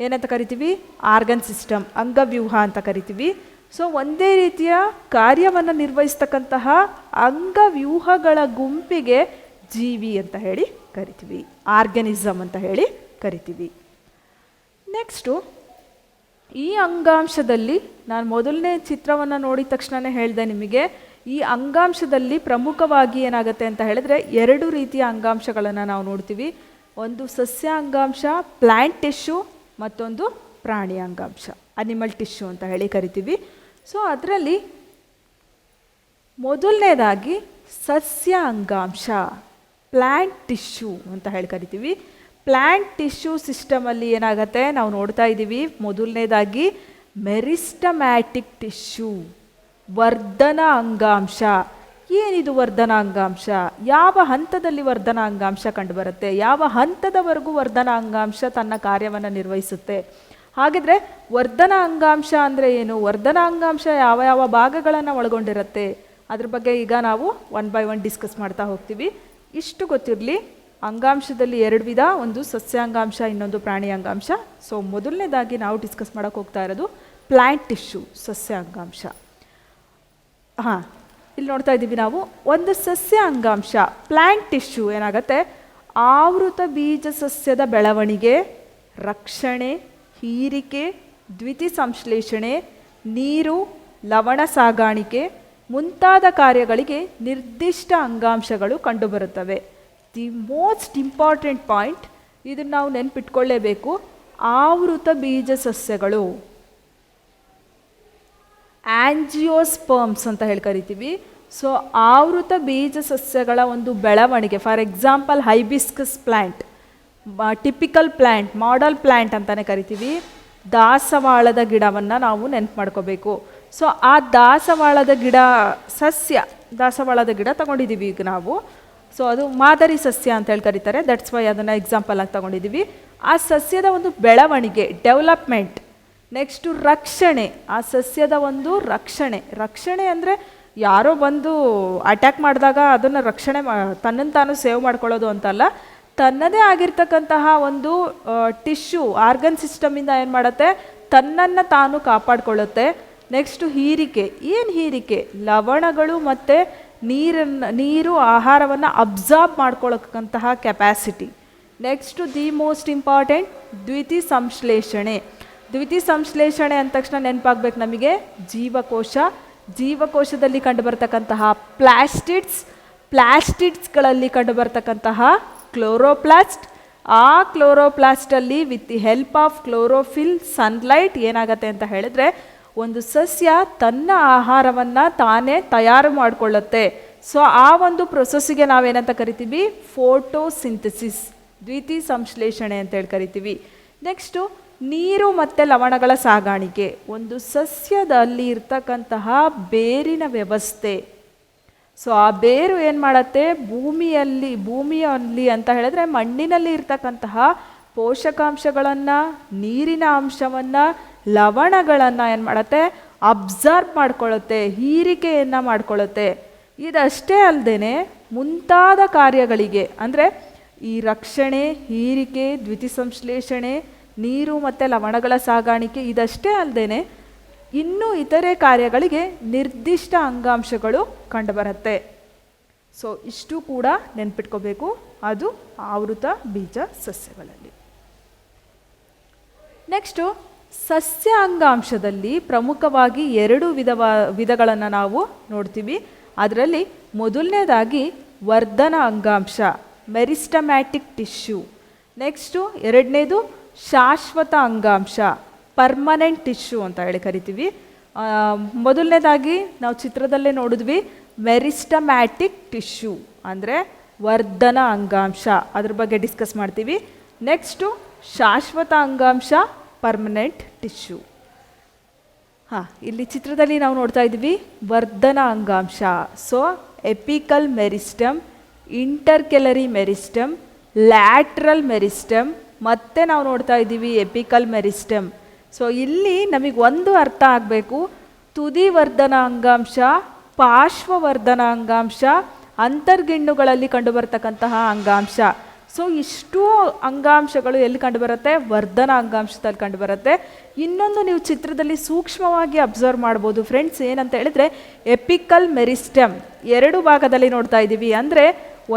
Speaker 1: ಏನಂತ ಕರಿತೀವಿ? ಆರ್ಗನ್ ಸಿಸ್ಟಮ್, ಅಂಗವ್ಯೂಹ ಅಂತ ಕರಿತೀವಿ. ಸೊ ಒಂದೇ ರೀತಿಯ ಕಾರ್ಯವನ್ನು ನಿರ್ವಹಿಸ್ತಕ್ಕಂತಹ ಅಂಗವ್ಯೂಹಗಳ ಗುಂಪಿಗೆ ಜೀವಿ ಅಂತ ಹೇಳಿ ಕರಿತೀವಿ, ಆರ್ಗನಿಸಮ್ ಅಂತ ಹೇಳಿ ಕರಿತೀವಿ. ನೆಕ್ಸ್ಟು ಈ ಅಂಗಾಂಶದಲ್ಲಿ ನಾನು ಮೊದಲನೇ ಚಿತ್ರವನ್ನು ನೋಡಿದ ತಕ್ಷಣ ಹೇಳಿದೆ ನಿಮಗೆ, ಈ ಅಂಗಾಂಶದಲ್ಲಿ ಪ್ರಮುಖವಾಗಿ ಏನಾಗುತ್ತೆ ಅಂತ ಹೇಳಿದ್ರೆ 2 ರೀತಿಯ ಅಂಗಾಂಶಗಳನ್ನು ನಾವು ನೋಡ್ತೀವಿ. ಒಂದು ಸಸ್ಯ ಅಂಗಾಂಶ ಪ್ಲ್ಯಾಂಟ್ ಟಿಶ್ಯೂ, ಮತ್ತೊಂದು ಪ್ರಾಣಿ ಅಂಗಾಂಶ ಅನಿಮಲ್ ಟಿಶ್ಯೂ ಅಂತ ಹೇಳಿ ಕರಿತೀವಿ. ಸೊ ಅದರಲ್ಲಿ ಮೊದಲನೇದಾಗಿ ಸಸ್ಯ ಅಂಗಾಂಶ ಪ್ಲ್ಯಾಂಟ್ ಟಿಶ್ಯೂ ಅಂತ ಹೇಳಿ ಕರಿತೀವಿ. ಪ್ಲ್ಯಾಂಟ್ ಟಿಶ್ಯೂ ಸಿಸ್ಟಮಲ್ಲಿ ಏನಾಗುತ್ತೆ ನಾವು ನೋಡ್ತಾ ಇದ್ದೀವಿ, ಮೊದಲನೇದಾಗಿ ಮೆರಿಸ್ಟಮ್ಯಾಟಿಕ್ ಟಿಶ್ಯೂ, ವರ್ಧನ ಅಂಗಾಂಶ. ಏನಿದು ವರ್ಧನ ಅಂಗಾಂಶ? ಯಾವ ಹಂತದಲ್ಲಿ ವರ್ಧನ ಅಂಗಾಂಶ ಕಂಡುಬರುತ್ತೆ? ಯಾವ ಹಂತದವರೆಗೂ ವರ್ಧನ ಅಂಗಾಂಶ ತನ್ನ ಕಾರ್ಯವನ್ನು ನಿರ್ವಹಿಸುತ್ತೆ? ಹಾಗಿದ್ರೆ ವರ್ಧನ ಅಂಗಾಂಶ ಅಂದರೆ ಏನು? ವರ್ಧನ ಅಂಗಾಂಶ ಯಾವ ಯಾವ ಭಾಗಗಳನ್ನು ಒಳಗೊಂಡಿರುತ್ತೆ? ಅದ್ರ ಬಗ್ಗೆ ಈಗ ನಾವು 1 by 1 ಡಿಸ್ಕಸ್ ಮಾಡ್ತಾ ಹೋಗ್ತೀವಿ. ಇಷ್ಟು ಗೊತ್ತಿರಲಿ, ಅಂಗಾಂಶದಲ್ಲಿ 2 ವಿಧ, ಒಂದು ಸಸ್ಯಾಂಗಾಂಶ, ಇನ್ನೊಂದು ಪ್ರಾಣಿ ಅಂಗಾಂಶ. ಸೊ ಮೊದಲನೇದಾಗಿ ನಾವು ಡಿಸ್ಕಸ್ ಮಾಡೋಕ್ಕೆ ಹೋಗ್ತಾ ಇರೋದು ಪ್ಲ್ಯಾಂಟ್ ಟಿಶ್ಯೂ, ಸಸ್ಯ ಅಂಗಾಂಶ. ಇಲ್ಲಿ ನೋಡ್ತಾ ಇದ್ದೀವಿ ನಾವು ಒಂದು ಸಸ್ಯ ಅಂಗಾಂಶ ಪ್ಲ್ಯಾಂಟ್ ಟಿಶ್ಯೂ ಏನಾಗುತ್ತೆ, ಆವೃತ ಬೀಜ ಸಸ್ಯದ ಬೆಳವಣಿಗೆ, ರಕ್ಷಣೆ, ಹೀರಿಕೆ, ದ್ಯುತಿ ಸಂಶ್ಲೇಷಣೆ, ನೀರು, ಲವಣ ಸಾಗಾಣಿಕೆ ಮುಂತಾದ ಕಾರ್ಯಗಳಿಗೆ ನಿರ್ದಿಷ್ಟ ಅಂಗಾಂಶಗಳು ಕಂಡುಬರುತ್ತವೆ. ದಿ ಮೋಸ್ಟ್ ಇಂಪಾರ್ಟೆಂಟ್ ಪಾಯಿಂಟ್, ಇದನ್ನು ನಾವು ನೆನ್ಪಿಟ್ಕೊಳ್ಳೇಬೇಕು, ಆವೃತ ಬೀಜ ಸಸ್ಯಗಳು ಆಂಜಿಯೋಸ್ಪರ್ಮ್ಸ್ ಅಂತ ಹೇಳಿ ಕರಿತೀವಿ. ಸೊ ಆವೃತ ಬೀಜ ಸಸ್ಯಗಳ ಒಂದು ಬೆಳವಣಿಗೆ, for example hibiscus plant, typical plant, model plant ಅಂತಲೇ ಕರಿತೀವಿ. ದಾಸವಾಳದ ಗಿಡವನ್ನು ನಾವು ನೆನ್ಪು ಮಾಡ್ಕೋಬೇಕು. ಸೊ ಆ ದಾಸವಾಳದ ಗಿಡ ಸಸ್ಯ, ದಾಸವಾಳದ ಗಿಡ ತಗೊಂಡಿದ್ದೀವಿ ಈಗ ನಾವು. ಸೊ ಅದು ಮಾದರಿ ಸಸ್ಯ ಅಂತ ಹೇಳಿ ಕರೀತಾರೆ, ದಟ್ಸ್ ವೈ ಅದನ್ನು ಎಕ್ಸಾಂಪಲ್ ಆಗಿ ತಗೊಂಡಿದ್ದೀವಿ. ಆ ಸಸ್ಯದ ಒಂದು ಬೆಳವಣಿಗೆ, ಡೆವಲಪ್ಮೆಂಟ್. ನೆಕ್ಸ್ಟು ರಕ್ಷಣೆ, ಆ ಸಸ್ಯದ ಒಂದು ರಕ್ಷಣೆ ಅಂದರೆ ಯಾರೋ ಬಂದು ಅಟ್ಯಾಕ್ ಮಾಡಿದಾಗ ಅದನ್ನು ರಕ್ಷಣೆ ತನ್ನನ್ನು ತಾನು ಸೇವ್ ಮಾಡ್ಕೊಳ್ಳೋದು ಅಂತಲ್ಲ, ತನ್ನದೇ ಆಗಿರ್ತಕ್ಕಂತಹ ಒಂದು ಟಿಶ್ಯೂ ಆರ್ಗನ್ ಸಿಸ್ಟಮಿಂದ ಏನು ಮಾಡುತ್ತೆ, ತನ್ನನ್ನು ತಾನು ಕಾಪಾಡಿಕೊಳ್ಳುತ್ತೆ. ನೆಕ್ಸ್ಟು ಹೀರಿಕೆ. ಏನು ಹೀರಿಕೆ? ಲವಣಗಳು ಮತ್ತು ನೀರು ಆಹಾರವನ್ನು ಅಬ್ಸಾರ್ಬ್ ಮಾಡ್ಕೊಳ್ಳೋಕ್ಕಂತಹ capacity. Next the most important ದ್ಯುತಿ ಸಂಶ್ಲೇಷಣೆ. ದ್ಯುತಿ ಸಂಶ್ಲೇಷಣೆ ಅಂದ ತಕ್ಷಣ ನೆನಪಾಗಬೇಕು ನಮಗೆ ಜೀವಕೋಶ. ಜೀವಕೋಶದಲ್ಲಿ ಕಂಡುಬರ್ತಕ್ಕಂತಹ ಪ್ಲಾಸ್ಟಿಡ್ಸ್ಗಳಲ್ಲಿ ಕಂಡುಬರ್ತಕ್ಕಂತಹ ಕ್ಲೋರೋಪ್ಲಾಸ್ಟ್. ಆ ಕ್ಲೋರೋಪ್ಲಾಸ್ಟಲ್ಲಿ with the help of chlorophyll, sunlight ಏನಾಗುತ್ತೆ ಅಂತ ಹೇಳಿದ್ರೆ ಒಂದು ಸಸ್ಯ ತನ್ನ ಆಹಾರವನ್ನು ತಾನೇ ತಯಾರು ಮಾಡಿಕೊಳ್ಳುತ್ತೆ. ಸೊ ಆ ಒಂದು ಪ್ರೊಸೆಸ್ಸಿಗೆ ನಾವೇನಂತ ಕರಿತೀವಿ? ಫೋಟೋಸಿಂಥಸಿಸ್, ದ್ಯುತಿ ಸಂಶ್ಲೇಷಣೆ ಅಂತೇಳಿ ಕರಿತೀವಿ. ನೆಕ್ಸ್ಟು ನೀರು ಮತ್ತು ಲವಣಗಳ ಸಾಗಾಣಿಕೆ. ಒಂದು ಸಸ್ಯದಲ್ಲಿ ಇರ್ತಕ್ಕಂತಹ ಬೇರಿನ ವ್ಯವಸ್ಥೆ. ಸೊ ಆ ಬೇರು ಏನು ಮಾಡುತ್ತೆ, ಭೂಮಿಯಲ್ಲಿ ಅಂತ ಹೇಳಿದ್ರೆ ಮಣ್ಣಿನಲ್ಲಿ ಇರ್ತಕ್ಕಂತಹ ಪೋಷಕಾಂಶಗಳನ್ನು, ನೀರಿನ ಅಂಶವನ್ನು, ಲವಣಗಳನ್ನು ಏನು ಮಾಡುತ್ತೆ, ಅಬ್ಸಾರ್ಬ್ ಮಾಡ್ಕೊಳ್ಳುತ್ತೆ, ಹೀರಿಕೆಯನ್ನು ಮಾಡ್ಕೊಳ್ಳುತ್ತೆ. ಇದಷ್ಟೇ ಅಲ್ಲದೆ ಮುಂತಾದ ಕಾರ್ಯಗಳಿಗೆ ಅಂದರೆ ಈ ರಕ್ಷಣೆ, ಹೀರಿಕೆ, ದ್ಯುತಿ ಸಂಶ್ಲೇಷಣೆ, ನೀರು ಮತ್ತು ಲವಣಗಳ ಸಾಗಾಣಿಕೆ, ಇದಷ್ಟೇ ಅಲ್ಲದೆ ಇನ್ನೂ ಇತರೆ ಕಾರ್ಯಗಳಿಗೆ ನಿರ್ದಿಷ್ಟ ಅಂಗಾಂಶಗಳು ಕಂಡುಬರುತ್ತೆ. ಸೊ ಇಷ್ಟು ಕೂಡ ನೆನ್ಪಿಟ್ಕೋಬೇಕು, ಅದು ಆವೃತ ಬೀಜ ಸಸ್ಯಗಳಲ್ಲಿ. ನೆಕ್ಸ್ಟು ಸಸ್ಯ ಅಂಗಾಂಶದಲ್ಲಿ ಪ್ರಮುಖವಾಗಿ 2 ವಿಧಗಳನ್ನು ನಾವು ನೋಡ್ತೀವಿ. ಅದರಲ್ಲಿ ಮೊದಲನೇದಾಗಿ ವರ್ಧನ ಅಂಗಾಂಶ, ಮೆರಿಸ್ಟಮ್ಯಾಟಿಕ್ ಟಿಶ್ಯೂ. ನೆಕ್ಸ್ಟು ಎರಡನೇದು ಶಾಶ್ವತ ಅಂಗಾಂಶ, ಪರ್ಮನೆಂಟ್ ಟಿಶ್ಯೂ ಅಂತ ಹೇಳಿ ಕರಿತೀವಿ. ಮೊದಲನೇದಾಗಿ ನಾವು ಚಿತ್ರದಲ್ಲೇ ನೋಡಿದ್ವಿ ಮೆರಿಸ್ಟಮ್ಯಾಟಿಕ್ ಟಿಶ್ಯೂ ಅಂದರೆ ವರ್ಧನ ಅಂಗಾಂಶ, ಅದ್ರ ಬಗ್ಗೆ ಡಿಸ್ಕಸ್ ಮಾಡ್ತೀವಿ. ನೆಕ್ಸ್ಟು ಶಾಶ್ವತ ಅಂಗಾಂಶ, ಪರ್ಮನೆಂಟ್ ಟಿಶ್ಯೂ. ಇಲ್ಲಿ ಚಿತ್ರದಲ್ಲಿ ನಾವು ನೋಡ್ತಾ ಇದ್ದೀವಿ ವರ್ಧನ ಅಂಗಾಂಶ. So apical meristem, intercalary meristem, lateral meristem, ಮತ್ತೆ ನಾವು ನೋಡ್ತಾ ಇದ್ದೀವಿ ಎಪಿಕಲ್ ಮೆರಿಸ್ಟಮ್. ಸೊ ಇಲ್ಲಿ ನಮಗೆ ಒಂದು ಅರ್ಥ ಆಗಬೇಕು, ತುದಿ ವರ್ಧನ ಅಂಗಾಂಶ, ಪಾರ್ಶ್ವವರ್ಧನ ಅಂಗಾಂಶ, ಅಂತರ್ಗಿಣ್ಣುಗಳಲ್ಲಿ ಕಂಡುಬರ್ತಕ್ಕಂತಹ ಅಂಗಾಂಶ. ಸೊ ಇಷ್ಟೂ ಅಂಗಾಂಶಗಳು ಎಲ್ಲಿ ಕಂಡುಬರುತ್ತೆ? ವರ್ಧನ ಅಂಗಾಂಶದಲ್ಲಿ ಕಂಡುಬರುತ್ತೆ. ಇನ್ನೊಂದು ನೀವು ಚಿತ್ರದಲ್ಲಿ ಸೂಕ್ಷ್ಮವಾಗಿ ಅಬ್ಸರ್ವ್ ಮಾಡ್ಬೋದು ಫ್ರೆಂಡ್ಸ್, ಏನಂತ ಹೇಳಿದ್ರೆ ಎಪಿಕಲ್ ಮೆರಿಸ್ಟಮ್ ಎರಡು ಭಾಗದಲ್ಲಿ ನೋಡ್ತಾ ಇದ್ದೀವಿ. ಅಂದರೆ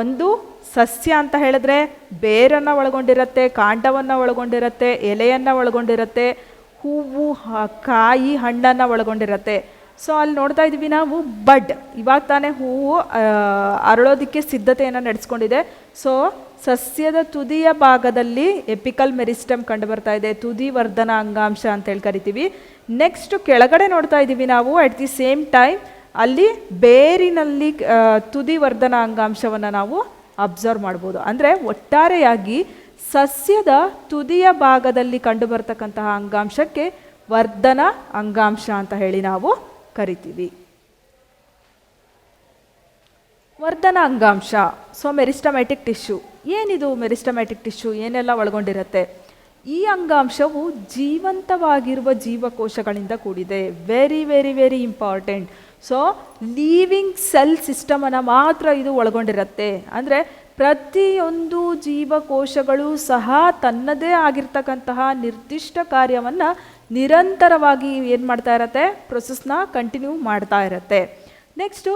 Speaker 1: ಒಂದು ಸಸ್ಯ ಅಂತ ಹೇಳಿದ್ರೆ ಬೇರನ್ನು ಒಳಗೊಂಡಿರುತ್ತೆ, ಕಾಂಡವನ್ನು ಒಳಗೊಂಡಿರುತ್ತೆ, ಎಲೆಯನ್ನು ಒಳಗೊಂಡಿರುತ್ತೆ, ಹೂವು, ಕಾಯಿ, ಹಣ್ಣನ್ನು ಒಳಗೊಂಡಿರುತ್ತೆ. ಸೊ ಅಲ್ಲಿ ನೋಡ್ತಾ ಇದ್ದೀವಿ ನಾವು ಬಡ್, ಇವಾಗ ತಾನೇ ಹೂವು ಅರಳೋದಕ್ಕೆ ಸಿದ್ಧತೆಯನ್ನು ನಡೆಸ್ಕೊಂಡಿದೆ. ಸೊ ಸಸ್ಯದ ತುದಿಯ ಭಾಗದಲ್ಲಿ ಎಪಿಕಲ್ ಮೆರಿಸ್ಟಮ್ ಕಂಡು ಬರ್ತಾ ಇದೆ, ತುದಿ ವರ್ಧನ ಅಂಗಾಂಶ ಅಂತೇಳಿ ಕರಿತೀವಿ. ನೆಕ್ಸ್ಟ್ ಕೆಳಗಡೆ ನೋಡ್ತಾ ಇದ್ದೀವಿ ನಾವು ಅಟ್ ದಿ ಸೇಮ್ ಟೈಮ್ ಅಲ್ಲಿ ಬೇರಿನಲ್ಲಿ ತುದಿ ವರ್ಧನ ಅಂಗಾಂಶವನ್ನು ನಾವು ಅಬ್ಸರ್ವ್ ಮಾಡ್ಬೋದು. ಅಂದರೆ ಒಟ್ಟಾರೆಯಾಗಿ ಸಸ್ಯದ ತುದಿಯ ಭಾಗದಲ್ಲಿ ಕಂಡು ಬರ್ತಕ್ಕಂತಹ ಅಂಗಾಂಶಕ್ಕೆ ವರ್ಧನ ಅಂಗಾಂಶ ಅಂತ ಹೇಳಿ ನಾವು ಕರಿತೀವಿ. ವರ್ಧನ ಅಂಗಾಂಶ, ಸೊ ಮೆರಿಸ್ಟಮ್ಯಾಟಿಕ್ ಟಿಶ್ಯೂ. ಏನಿದು ಮೆರಿಸ್ಟಮ್ಯಾಟಿಕ್ ಟಿಶ್ಯೂ? ಏನೆಲ್ಲ ಒಳಗೊಂಡಿರುತ್ತೆ? ಈ ಅಂಗಾಂಶವು ಜೀವಂತವಾಗಿರುವ ಜೀವಕೋಶಗಳಿಂದ ಕೂಡಿದೆ. Very very very important. So living cell ಸಿಸ್ಟಮನ್ನು ಮಾತ್ರ ಇದು ಒಳಗೊಂಡಿರುತ್ತೆ. ಅಂದರೆ ಪ್ರತಿಯೊಂದು ಜೀವಕೋಶಗಳು ಸಹ ತನ್ನದೇ ಆಗಿರ್ತಕ್ಕಂತಹ ನಿರ್ದಿಷ್ಟ ಕಾರ್ಯವನ್ನು ನಿರಂತರವಾಗಿ ಏನು ಮಾಡ್ತಾ ಇರತ್ತೆ? ಪ್ರೊಸೆಸ್ನ ಕಂಟಿನ್ಯೂ ಮಾಡ್ತಾ ಇರತ್ತೆ. ನೆಕ್ಸ್ಟು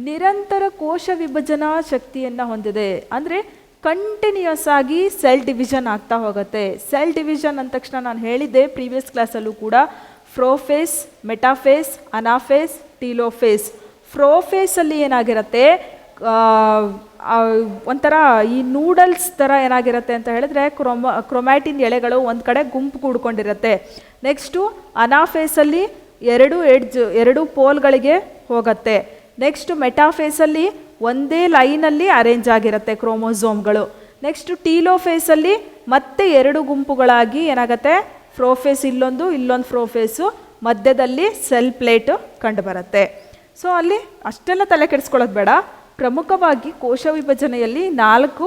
Speaker 1: ನಿರಂತರ ಕೋಶ ವಿಭಜನಾ ಶಕ್ತಿಯನ್ನು ಹೊಂದಿದೆ. ಅಂದರೆ ಕಂಟಿನ್ಯೂಸ್ ಆಗಿ ಸೆಲ್ ಡಿವಿಷನ್ ಆಗ್ತಾ ಹೋಗುತ್ತೆ. ಸೆಲ್ ಡಿವಿಷನ್ ಅಂದ ತಕ್ಷಣ ನಾನು ಹೇಳಿದ್ದೆ ಪ್ರೀವಿಯಸ್ ಕ್ಲಾಸಲ್ಲೂ ಕೂಡ, ಫ್ರೋಫೇಸ್, ಮೆಟಾಫೇಸ್, ಅನಾಫೇಸ್, ಟೀಲೋಫೇಸ್. ಫ್ರೋಫೇಸಲ್ಲಿ ಏನಾಗಿರುತ್ತೆ? ಒಂಥರ ಈ ನೂಡಲ್ಸ್ ಥರ ಏನಾಗಿರುತ್ತೆ ಅಂತ ಹೇಳಿದ್ರೆ ಕ್ರೊಮ್ಯಾಟಿನ್ ಎಳೆಗಳು ಒಂದು ಕಡೆ ಗುಂಪು ಕೂಡ್ಕೊಂಡಿರುತ್ತೆ. ನೆಕ್ಸ್ಟು ಅನಾಫೇಸಲ್ಲಿ ಎರಡು ಪೋಲ್ಗಳಿಗೆ ಹೋಗುತ್ತೆ. ನೆಕ್ಸ್ಟು ಮೆಟಾಫೇಸಲ್ಲಿ ಒಂದೇ ಲೈನಲ್ಲಿ ಅರೇಂಜ್ ಆಗಿರುತ್ತೆ ಕ್ರೋಮೋಸೋಮ್ಗಳು. ನೆಕ್ಸ್ಟು ಟೀಲೋಫೇಸಲ್ಲಿ ಮತ್ತೆ ಎರಡು ಗುಂಪುಗಳಾಗಿ ಏನಾಗುತ್ತೆ? ಫ್ರೋಫೇಸ್ ಇಲ್ಲೊಂದು ಫ್ರೋಫೇಸು, ಮಧ್ಯದಲ್ಲಿ ಸೆಲ್ ಪ್ಲೇಟು ಕಂಡುಬರುತ್ತೆ. ಸೊ ಅಲ್ಲಿ ಅಷ್ಟೆಲ್ಲ ತಲೆ ಕೆಡಿಸ್ಕೊಳ್ಳೋದು ಬೇಡ. ಪ್ರಮುಖವಾಗಿ ಕೋಶ ವಿಭಜನೆಯಲ್ಲಿ 4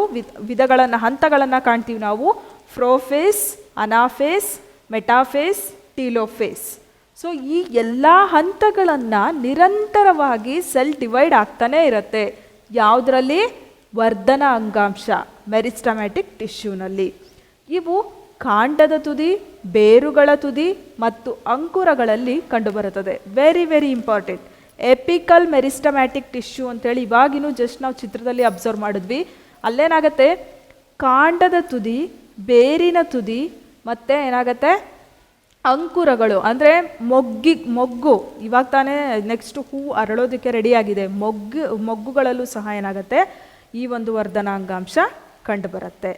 Speaker 1: ವಿಧಗಳನ್ನು, ಹಂತಗಳನ್ನು ಕಾಣ್ತೀವಿ ನಾವು: ಫ್ರೋಫೇಸ್, ಅನಾಫೇಸ್, ಮೆಟಾಫೇಸ್, ಟೀಲೋಫೇಸ್. ಸೊ ಈ ಎಲ್ಲ ಹಂತಗಳನ್ನು ನಿರಂತರವಾಗಿ ಸೆಲ್ ಡಿವೈಡ್ ಆಗ್ತಾನೇ ಇರುತ್ತೆ. ಯಾವುದರಲ್ಲಿ? ವರ್ಧನ ಅಂಗಾಂಶ, ಮೆರಿಸ್ಟಮ್ಯಾಟಿಕ್ ಟಿಶ್ಯೂನಲ್ಲಿ. ಇವು ಕಾಂಡದ ತುದಿ, ಬೇರುಗಳ ತುದಿ ಮತ್ತು ಅಂಕುರಗಳಲ್ಲಿ ಕಂಡುಬರುತ್ತದೆ. Very very important. Apical meristematic tissue ಅಂತೇಳಿ ಇವಾಗಿನೂ ಜಸ್ಟ್ ನಾವು ಚಿತ್ರದಲ್ಲಿ ಅಬ್ಸರ್ವ್ ಮಾಡಿದ್ವಿ. ಅಲ್ಲೇನಾಗತ್ತೆ? ಕಾಂಡದ ತುದಿ, ಬೇರಿನ ತುದಿ ಮತ್ತು ಏನಾಗತ್ತೆ? ಅಂಕುರಗಳು ಅಂದರೆ ಮೊಗ್ಗು, ಇವಾಗ ತಾನೇ ನೆಕ್ಸ್ಟ್ ಹೂ ಅರಳೋದಕ್ಕೆ ರೆಡಿಯಾಗಿದೆ. ಮೊಗ್ಗುಗಳಲ್ಲೂ ಸಹ ಏನಾಗುತ್ತೆ? ಈ ಒಂದು ವರ್ಧನ ಅಂಗಾಂಶ ಕಂಡುಬರುತ್ತೆ.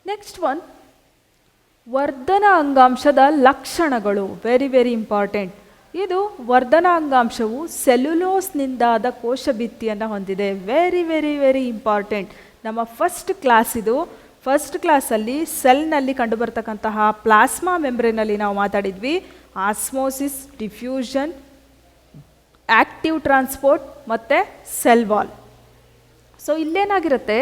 Speaker 1: ನೆಕ್ಸ್ಟ್ ಒನ್, ವರ್ಧನ ಅಂಗಾಂಶದ ಲಕ್ಷಣಗಳು. Very very important. ಇದು ವರ್ಧನ ಅಂಗಾಂಶವು ಸೆಲ್ಯುಲೋಸ್ನಿಂದಾದ ಕೋಶ ಭಿತ್ತಿಯನ್ನು ಹೊಂದಿದೆ. Very very very important. ನಮ್ಮ ಫಸ್ಟ್ ಕ್ಲಾಸ್ ಇದು. ಫಸ್ಟ್ ಕ್ಲಾಸಲ್ಲಿ ಸೆಲ್ನಲ್ಲಿ ಕಂಡುಬರ್ತಕ್ಕಂತಹ ಪ್ಲಾಸ್ಮಾ ಮೆಂಬ್ರೇನಲ್ಲಿ ನಾವು ಮಾತಾಡಿದ್ವಿ. ಆಸ್ಮೋಸಿಸ್, ಡಿಫ್ಯೂಷನ್, ಆಕ್ಟಿವ್ ಟ್ರಾನ್ಸ್ಪೋರ್ಟ್ ಮತ್ತು ಸೆಲ್ ವಾಲ್. ಸೊ ಇಲ್ಲೇನಾಗಿರುತ್ತೆ?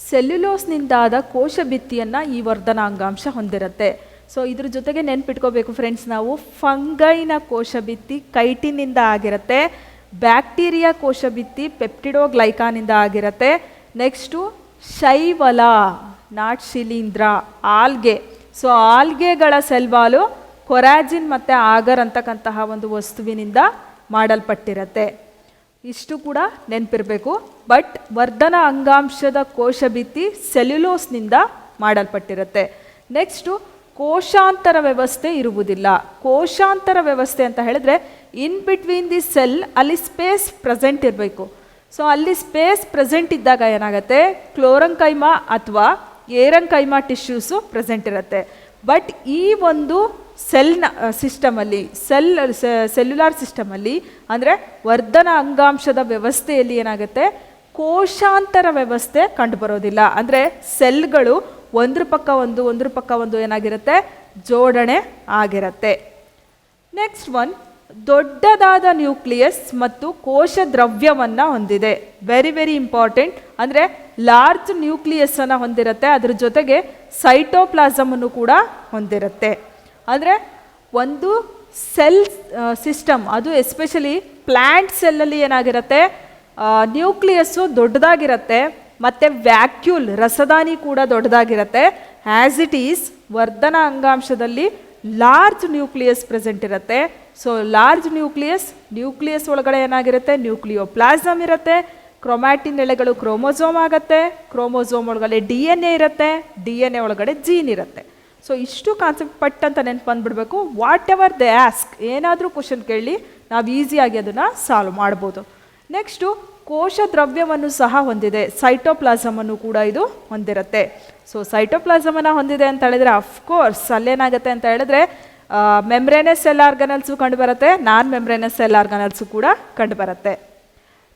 Speaker 1: ಸೆಲ್ಯುಲೋಸ್ನಿಂದಾದ ಕೋಶ ಭಿತ್ತಿಯನ್ನು ಈ ವರ್ಧನ ಅಂಗಾಂಶ ಹೊಂದಿರುತ್ತೆ. ಸೊ ಇದ್ರ ಜೊತೆಗೆ ನೆನ್ಪಿಟ್ಕೋಬೇಕು ಫ್ರೆಂಡ್ಸ್, ನಾವು ಫಂಗೈನ ಕೋಶ ಭಿತ್ತಿ ಕೈಟಿನಿಂದ ಆಗಿರುತ್ತೆ, ಬ್ಯಾಕ್ಟೀರಿಯಾ ಕೋಶ ಭಿತ್ತಿ ಪೆಪ್ಟಿಡೋಗ್ಲೈಕಾನಿಂದ ಆಗಿರುತ್ತೆ. ನೆಕ್ಸ್ಟು ಶೈವಲ, ನಾಟ್ ಶಿಲೀಂಧ್ರ, ಆಲ್ಗೆ. ಸೊ ಆಲ್ಗೆಗಳ ಸೆಲ್ವಾಲು ಕೊರಾಜಿನ್ ಮತ್ತು ಆಗರ್ ಅಂತಕ್ಕಂತಹ ಒಂದು ವಸ್ತುವಿನಿಂದ ಮಾಡಲ್ಪಟ್ಟಿರುತ್ತೆ. ಇಷ್ಟು ಕೂಡ ನೆನಪಿರಬೇಕು. ಬಟ್ ವರ್ಧನ ಅಂಗಾಂಶದ ಕೋಶ ಭಿತ್ತಿ ಸೆಲ್ಯುಲೋಸ್ನಿಂದ ಮಾಡಲ್ಪಟ್ಟಿರುತ್ತೆ. ನೆಕ್ಸ್ಟು ಕೋಶಾಂತರ ವ್ಯವಸ್ಥೆ ಇರುವುದಿಲ್ಲ. ಕೋಶಾಂತರ ವ್ಯವಸ್ಥೆ ಅಂತ ಹೇಳಿದ್ರೆ ಇನ್ ಬಿಟ್ವೀನ್ ದಿ ಸೆಲ್ ಅಲ್ಲಿ ಸ್ಪೇಸ್ ಪ್ರೆಸೆಂಟ್ ಇರಬೇಕು. ಸೊ ಅಲ್ಲಿ ಸ್ಪೇಸ್ ಪ್ರೆಸೆಂಟ್ ಇದ್ದಾಗ ಏನಾಗುತ್ತೆ? ಕ್ಲೋರಂಕೈಮಾ ಅಥವಾ ಏರಂಕೈಮಾ ಟಿಶ್ಯೂಸು ಪ್ರೆಸೆಂಟ್ ಇರುತ್ತೆ. ಬಟ್ ಈ ಒಂದು ಸೆಲ್ನ ಸಿಸ್ಟಮಲ್ಲಿ ಸೆಲ್ಯುಲಾರ್ ಸಿಸ್ಟಮಲ್ಲಿ ಅಂದರೆ ವರ್ಧನ ಅಂಗಾಂಶದ ವ್ಯವಸ್ಥೆಯಲ್ಲಿ ಏನಾಗುತ್ತೆ, ಕೋಶಾಂತರ ವ್ಯವಸ್ಥೆ ಕಂಡುಬರೋದಿಲ್ಲ. ಅಂದರೆ ಸೆಲ್ಗಳು ಒಂದ್ರ ಪಕ್ಕ ಒಂದು ಏನಾಗಿರುತ್ತೆ, ಜೋಡಣೆ ಆಗಿರುತ್ತೆ. ನೆಕ್ಸ್ಟ್ ಒನ್, ದೊಡ್ಡದಾದ ನ್ಯೂಕ್ಲಿಯಸ್ ಮತ್ತು ಕೋಶ ದ್ರವ್ಯವನ್ನು ಹೊಂದಿದೆ. Very very important. ಅಂದರೆ ಲಾರ್ಜ್ ನ್ಯೂಕ್ಲಿಯಸ್ಸನ್ನು ಹೊಂದಿರುತ್ತೆ, ಅದ್ರ ಜೊತೆಗೆ ಸೈಟೋಪ್ಲಾಸಮನ್ನು ಕೂಡ ಹೊಂದಿರುತ್ತೆ. ಅಂದರೆ ಒಂದು ಸೆಲ್ ಸಿಸ್ಟಮ್, ಅದು ಎಸ್ಪೆಷಲಿ ಪ್ಲ್ಯಾಂಟ್ ಸೆಲ್ಲಲ್ಲಿ ಏನಾಗಿರುತ್ತೆ, ನ್ಯೂಕ್ಲಿಯಸ್ಸು ದೊಡ್ಡದಾಗಿರುತ್ತೆ ಮತ್ತು ವ್ಯಾಕ್ಯೂಲ್ ರಸದಾನಿ ಕೂಡ ದೊಡ್ಡದಾಗಿರುತ್ತೆ. ಆ್ಯಸ್ ಇಟ್ ಈಸ್ ವರ್ಧನ ಅಂಗಾಂಶದಲ್ಲಿ ಲಾರ್ಜ್ ನ್ಯೂಕ್ಲಿಯಸ್ ಪ್ರೆಸೆಂಟ್ ಇರುತ್ತೆ. ಸೊ ಲಾರ್ಜ್ ನ್ಯೂಕ್ಲಿಯಸ್ ಒಳಗಡೆ ಏನಾಗಿರುತ್ತೆ, ನ್ಯೂಕ್ಲಿಯೋಪ್ಲಾಸಮ್ ಇರುತ್ತೆ, ಕ್ರೊಮ್ಯಾಟಿನ್ ಎಳೆಗಳು ಕ್ರೋಮೋಸೋಮ್ ಆಗುತ್ತೆ, ಕ್ರೋಮೋಸೋಮ್ ಒಳಗಡೆ DNA ಇರುತ್ತೆ, DNA ಒಳಗಡೆ ಜೀನ್ ಇರುತ್ತೆ. ಸೊ ಇಷ್ಟು ಕಾನ್ಸೆಪ್ಟ್ ಪಟ್ಟಂತ ನೆನಪು ಬಂದುಬಿಡಬೇಕು. ವಾಟ್ ಎವರ್ ದೇ ಆಸ್ಕ್, ಏನಾದರೂ ಕ್ವಶನ್ ಕೇಳಿ ನಾವು ಈಸಿಯಾಗಿ ಅದನ್ನು ಸಾಲ್ವ್ ಮಾಡ್ಬೋದು. ನೆಕ್ಸ್ಟು ಕೋಶ ದ್ರವ್ಯವನ್ನು ಸಹ ಹೊಂದಿದೆ, ಸೈಟೋಪ್ಲಾಸಮನ್ನು ಕೂಡ ಇದು ಹೊಂದಿರುತ್ತೆ. ಸೊ ಸೈಟೋಪ್ಲಾಸಮನ್ನು ಹೊಂದಿದೆ ಅಂತ ಹೇಳಿದ್ರೆ ಅಫ್ಕೋರ್ಸ್ ಅಲ್ಲೇನಾಗುತ್ತೆ ಅಂತ ಹೇಳಿದ್ರೆ ಮೆಮ್ಬ್ರೇನಸ್ ಸೆಲ್ ಆರ್ಗನಲ್ಸು ಕಂಡುಬರುತ್ತೆ, ನಾನ್ ಮೆಮ್ಬ್ರೇನಸ್ ಸೆಲ್ ಆರ್ಗನಲ್ಸು ಕೂಡ ಕಂಡುಬರುತ್ತೆ.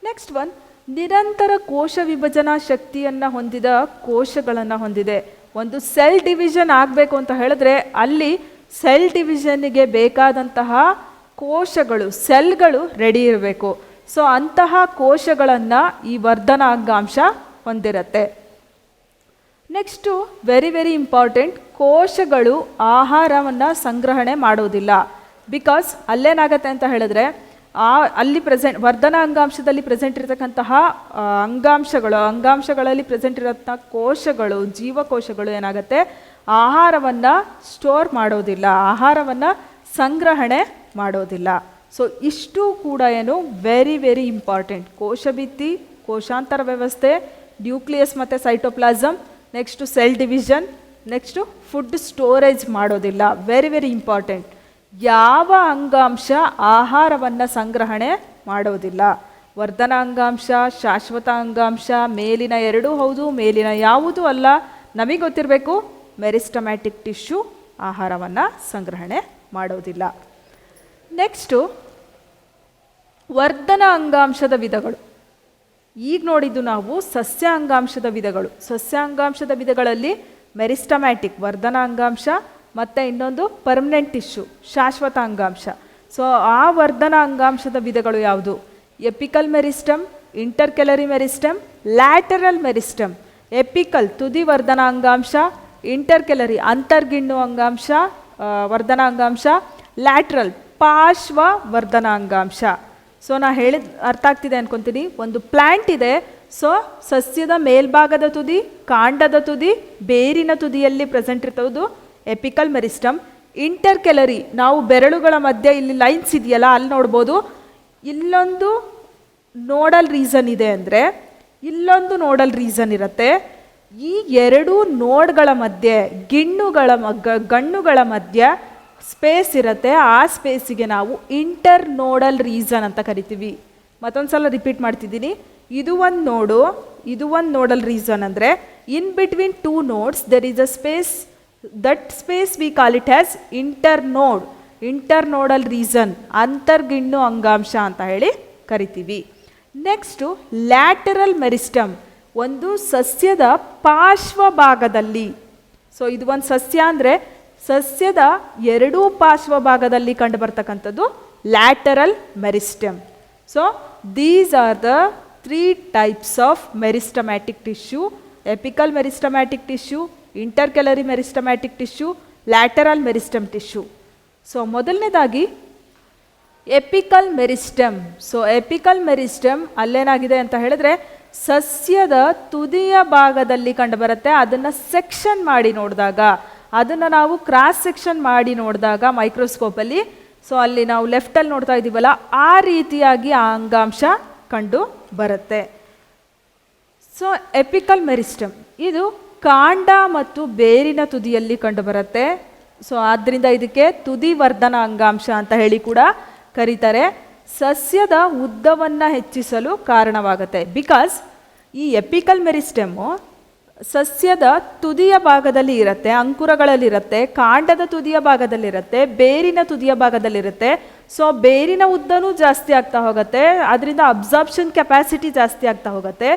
Speaker 1: ನೆಕ್ಸ್ಟ್ ಒನ್, ನಿರಂತರ ಕೋಶ ವಿಭಜನಾ ಶಕ್ತಿಯನ್ನು ಹೊಂದಿದ ಕೋಶಗಳನ್ನು ಹೊಂದಿದೆ. ಒಂದು ಸೆಲ್ ಡಿವಿಷನ್ ಆಗಬೇಕು ಅಂತ ಹೇಳಿದ್ರೆ ಅಲ್ಲಿ ಸೆಲ್ ಡಿವಿಷನ್ಗೆ ಬೇಕಾದಂತಹ ಕೋಶಗಳು, ಸೆಲ್ಗಳು ರೆಡಿ ಇರಬೇಕು. ಸೊ ಅಂತಹ ಕೋಶಗಳನ್ನು ಈ ವರ್ಧನ ಅಂಗಾಂಶ ಹೊಂದಿರುತ್ತೆ. ನೆಕ್ಸ್ಟು ವೆರಿ ವೆರಿ ಇಂಪಾರ್ಟೆಂಟ್, ಕೋಶಗಳು ಆಹಾರವನ್ನು ಸಂಗ್ರಹಣೆ ಮಾಡೋದಿಲ್ಲ. ಬಿಕಾಸ್ ಅಲ್ಲೇನಾಗತ್ತೆ ಅಂತ ಹೇಳಿದ್ರೆ ಅಲ್ಲಿ ವರ್ಧನ ಅಂಗಾಂಶದಲ್ಲಿ ಪ್ರೆಸೆಂಟ್ ಇರತಕ್ಕಂತಹ ಅಂಗಾಂಶಗಳಲ್ಲಿ ಪ್ರೆಸೆಂಟ್ ಇರೋಂಥ ಕೋಶಗಳು, ಜೀವಕೋಶಗಳು ಏನಾಗುತ್ತೆ, ಆಹಾರವನ್ನು ಸ್ಟೋರ್ ಮಾಡೋದಿಲ್ಲ, ಆಹಾರವನ್ನು ಸಂಗ್ರಹಣೆ ಮಾಡೋದಿಲ್ಲ. ಸೊ ಇಷ್ಟು ಕೂಡ ಏನು ವೆರಿ ವೆರಿ ಇಂಪಾರ್ಟೆಂಟ್. ಕೋಶಭಿತ್ತಿ, ಕೋಶಾಂತರ ವ್ಯವಸ್ಥೆ, ನ್ಯೂಕ್ಲಿಯಸ್ ಮತ್ತು cytoplasm, next cell division, next food storage ಮಾಡೋದಿಲ್ಲ. Very very important. ಯಾವ ಅಂಗಾಂಶ ಆಹಾರವನ್ನು ಸಂಗ್ರಹಣೆ ಮಾಡೋದಿಲ್ಲ? ವರ್ಧನ ಅಂಗಾಂಶ, ಶಾಶ್ವತ ಅಂಗಾಂಶ, ಮೇಲಿನ ಎರಡೂ ಹೌದು, ಮೇಲಿನ ಯಾವುದೂ ಅಲ್ಲ. ನಮಗೆ ಗೊತ್ತಿರಬೇಕು, ಮೆರಿಸ್ಟಮ್ಯಾಟಿಕ್ ಟಿಶ್ಯೂ ಆಹಾರವನ್ನು ಸಂಗ್ರಹಣೆ ಮಾಡೋದಿಲ್ಲ. ನೆಕ್ಸ್ಟು ವರ್ಧನ ಅಂಗಾಂಶದ ವಿಧಗಳು. ಈಗ ನೋಡಿದ್ದು ನಾವು ಸಸ್ಯ ಅಂಗಾಂಶದ ವಿಧಗಳು. ಸಸ್ಯ ಅಂಗಾಂಶದ ವಿಧಗಳಲ್ಲಿ ಮೆರಿಸ್ಟಮ್ಯಾಟಿಕ್ ವರ್ಧನ ಅಂಗಾಂಶ ಮತ್ತು ಇನ್ನೊಂದು ಪರ್ಮನೆಂಟ್ ಟಿಶ್ಯೂ ಶಾಶ್ವತ ಅಂಗಾಂಶ. ಸೊ ಆ ವರ್ಧನ ಅಂಗಾಂಶದ ವಿಧಗಳು ಯಾವುದು? Apical meristem, intercalary meristem, lateral meristem. Apical ತುದಿ ವರ್ಧನ ಅಂಗಾಂಶ, ಇಂಟರ್ಕೆಲರಿ ಅಂತರ್ಗಿಣ್ಣು ಅಂಗಾಂಶ ವರ್ಧನ ಅಂಗಾಂಶ, ಲ್ಯಾಟ್ರಲ್ ಪಾರ್ಶ್ವ ವರ್ಧನ ಅಂಗಾಂಶ. ಸೊ ನಾ ಹೇಳಿದ ಅರ್ಥ ಆಗ್ತಿದೆ ಅನ್ಕೊತೀನಿ. ಒಂದು ಪ್ಲ್ಯಾಂಟ್ ಇದೆ, ಸೊ ಸಸ್ಯದ ಮೇಲ್ಭಾಗದ ತುದಿ, ಕಾಂಡದ ತುದಿ, ಬೇರಿನ ತುದಿಯಲ್ಲಿ ಪ್ರೆಸೆಂಟ್ ಇರ್ತವುದು ಎಪಿಕಲ್ ಮೆರಿಸ್ಟಮ್. ಇಂಟರ್ಕೆಲರಿ, ನಾವು ಬೆರಳುಗಳ ಮಧ್ಯೆ ಇಲ್ಲಿ ಲೈನ್ಸ್ ಇದೆಯಲ್ಲ ಅಲ್ಲಿ ನೋಡ್ಬೋದು. ಇಲ್ಲೊಂದು ನೋಡಲ್ ರೀಸನ್ ಇದೆ ಅಂದರೆ ಇಲ್ಲೊಂದು ನೋಡಲ್ ರೀಸನ್ ಇರುತ್ತೆ. ಈ ಎರಡು ನೋಡ್ಗಳ ಮಧ್ಯೆ ಗಣ್ಣುಗಳ ಮಧ್ಯೆ ಸ್ಪೇಸ್ ಇರುತ್ತೆ. ಆ ಸ್ಪೇಸಿಗೆ ನಾವು ಇಂಟರ್ ನೋಡಲ್ ರೀಸನ್ ಅಂತ ಕರಿತೀವಿ. ಮತ್ತೊಂದು ಸಲ ರಿಪೀಟ್ ಮಾಡ್ತಿದ್ದೀನಿ. ಇದು ಒಂದು ನೋಡು, ಇದು ಒಂದು ನೋಡಲ್ ರೀಸನ್. ಅಂದರೆ in between two nodes there is a space. That space we call it as internodal region, ಅಂತರ್ಗಿಣ್ಣು ಅಂಗಾಂಶ ಅಂತ ಹೇಳಿ ಕರಿತೀವಿ. ನೆಕ್ಸ್ಟು ಲ್ಯಾಟರಲ್ ಮೆರಿಸ್ಟಮ್, ಒಂದು ಸಸ್ಯದ ಪಾರ್ಶ್ವ ಭಾಗದಲ್ಲಿ. ಸೊ ಇದು ಒಂದು ಸಸ್ಯ ಅಂದರೆ ಸಸ್ಯದ ಎರಡೂ ಪಾರ್ಶ್ವ ಭಾಗದಲ್ಲಿ ಕಂಡು ಬರ್ತಕ್ಕಂಥದ್ದು lateral meristem. So these are the 3 types of meristematic tissue: apical meristematic tissue, intercalary meristematic tissue, lateral meristem tissue. So ಮೊದಲನೇದಾಗಿ apical meristem. So apical meristem ಅಲ್ಲೇನಾಗಿದೆ ಅಂತ ಹೇಳಿದ್ರೆ ಸಸ್ಯದ ತುದಿಯ ಭಾಗದಲ್ಲಿ ಕಂಡುಬರುತ್ತೆ. ಅದನ್ನು ಸೆಕ್ಷನ್ ಮಾಡಿ ನೋಡಿದಾಗ, ಅದನ್ನು ನಾವು ಕ್ರಾಸ್ ಸೆಕ್ಷನ್ ಮಾಡಿ ನೋಡಿದಾಗ ಮೈಕ್ರೋಸ್ಕೋಪಲ್ಲಿ, ಸೊ ಅಲ್ಲಿ ನಾವು ಲೆಫ್ಟಲ್ಲಿ ನೋಡ್ತಾ ಇದ್ದೀವಲ್ಲ, ಆ ರೀತಿಯಾಗಿ ಆ ಅಂಗಾಂಶ ಕಂಡು ಬರುತ್ತೆ. ಸೊ ಎಪಿಕಲ್ ಮೆರಿಸ್ಟಮ್ ಇದು ಕಾಂಡ ಮತ್ತು ಬೇರಿನ ತುದಿಯಲ್ಲಿ ಕಂಡುಬರುತ್ತೆ. ಸೊ ಆದ್ದರಿಂದ ಇದಕ್ಕೆ ತುದಿ ವರ್ಧನ ಅಂಗಾಂಶ ಅಂತ ಹೇಳಿ ಕೂಡ ಕರೀತಾರೆ. ಸಸ್ಯದ ಉದ್ದವನ್ನು ಹೆಚ್ಚಿಸಲು ಕಾರಣವಾಗುತ್ತೆ. ಬಿಕಾಸ್ ಈ ಎಪಿಕಲ್ ಮೆರಿಸ್ಟಮ್ಮು ಸಸ್ಯದ ತುದಿಯ ಭಾಗದಲ್ಲಿ ಇರುತ್ತೆ, ಅಂಕುರಗಳಲ್ಲಿರುತ್ತೆ, ಕಾಂಡದ ತುದಿಯ ಭಾಗದಲ್ಲಿರುತ್ತೆ, ಬೇರಿನ ತುದಿಯ ಭಾಗದಲ್ಲಿರುತ್ತೆ. ಸೊ ಬೇರಿನ ಉದ್ದನೂ ಜಾಸ್ತಿ ಆಗ್ತಾ ಹೋಗುತ್ತೆ, ಅದರಿಂದ ಅಬ್ಸಾರ್ಪ್ಷನ್ ಕೆಪಾಸಿಟಿ ಜಾಸ್ತಿ ಆಗ್ತಾ ಹೋಗುತ್ತೆ.